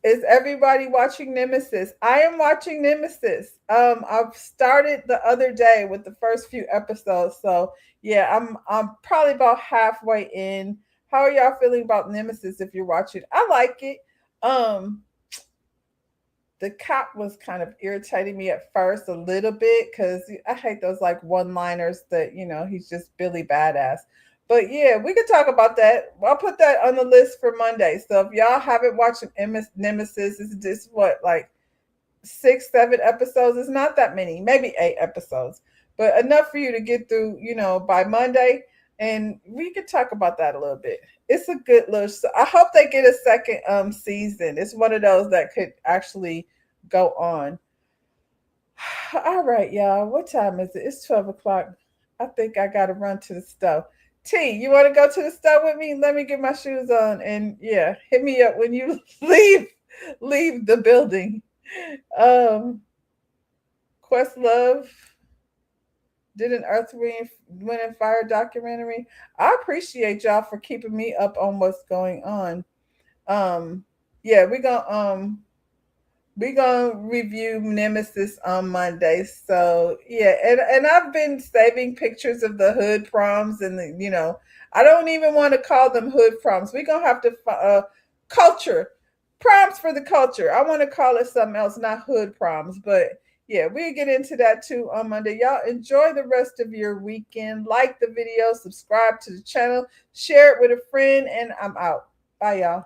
Is everybody watching Nemesis? I am watching Nemesis. I've started the other day with the first few episodes. So yeah, I'm probably about halfway in. How are y'all feeling about Nemesis if you're watching? I like it. The cop was kind of irritating me at first a little bit because I hate those like one-liners that, he's just Billy Badass. But yeah, we could talk about that. I'll put that on the list for Monday. So if y'all haven't watched Nemesis, it's just like 6-7 episodes. It's not that many, maybe 8 episodes, but enough for you to get through, by Monday. And we could talk about that a little bit. It's a good little. I hope they get a second season. It's one of those that could actually go on. All right, y'all. What time is it? It's 12 o'clock. I think I got to run to the stove. T, you want to go to the stove with me? Let me get my shoes on, and yeah, hit me up when you leave the building. Questlove did an Earth, Wind and Fire documentary. I appreciate y'all for keeping me up on what's going on. Yeah, we're gonna review Nemesis on Monday. So yeah, and I've been saving pictures of the hood proms and I don't even want to call them hood proms. We're gonna have to culture proms for the culture. I want to call it something else, not hood proms, but yeah, we'll get into that too on Monday. Y'all enjoy the rest of your weekend. Like the video, subscribe to the channel, share it with a friend, and I'm out. Bye, y'all.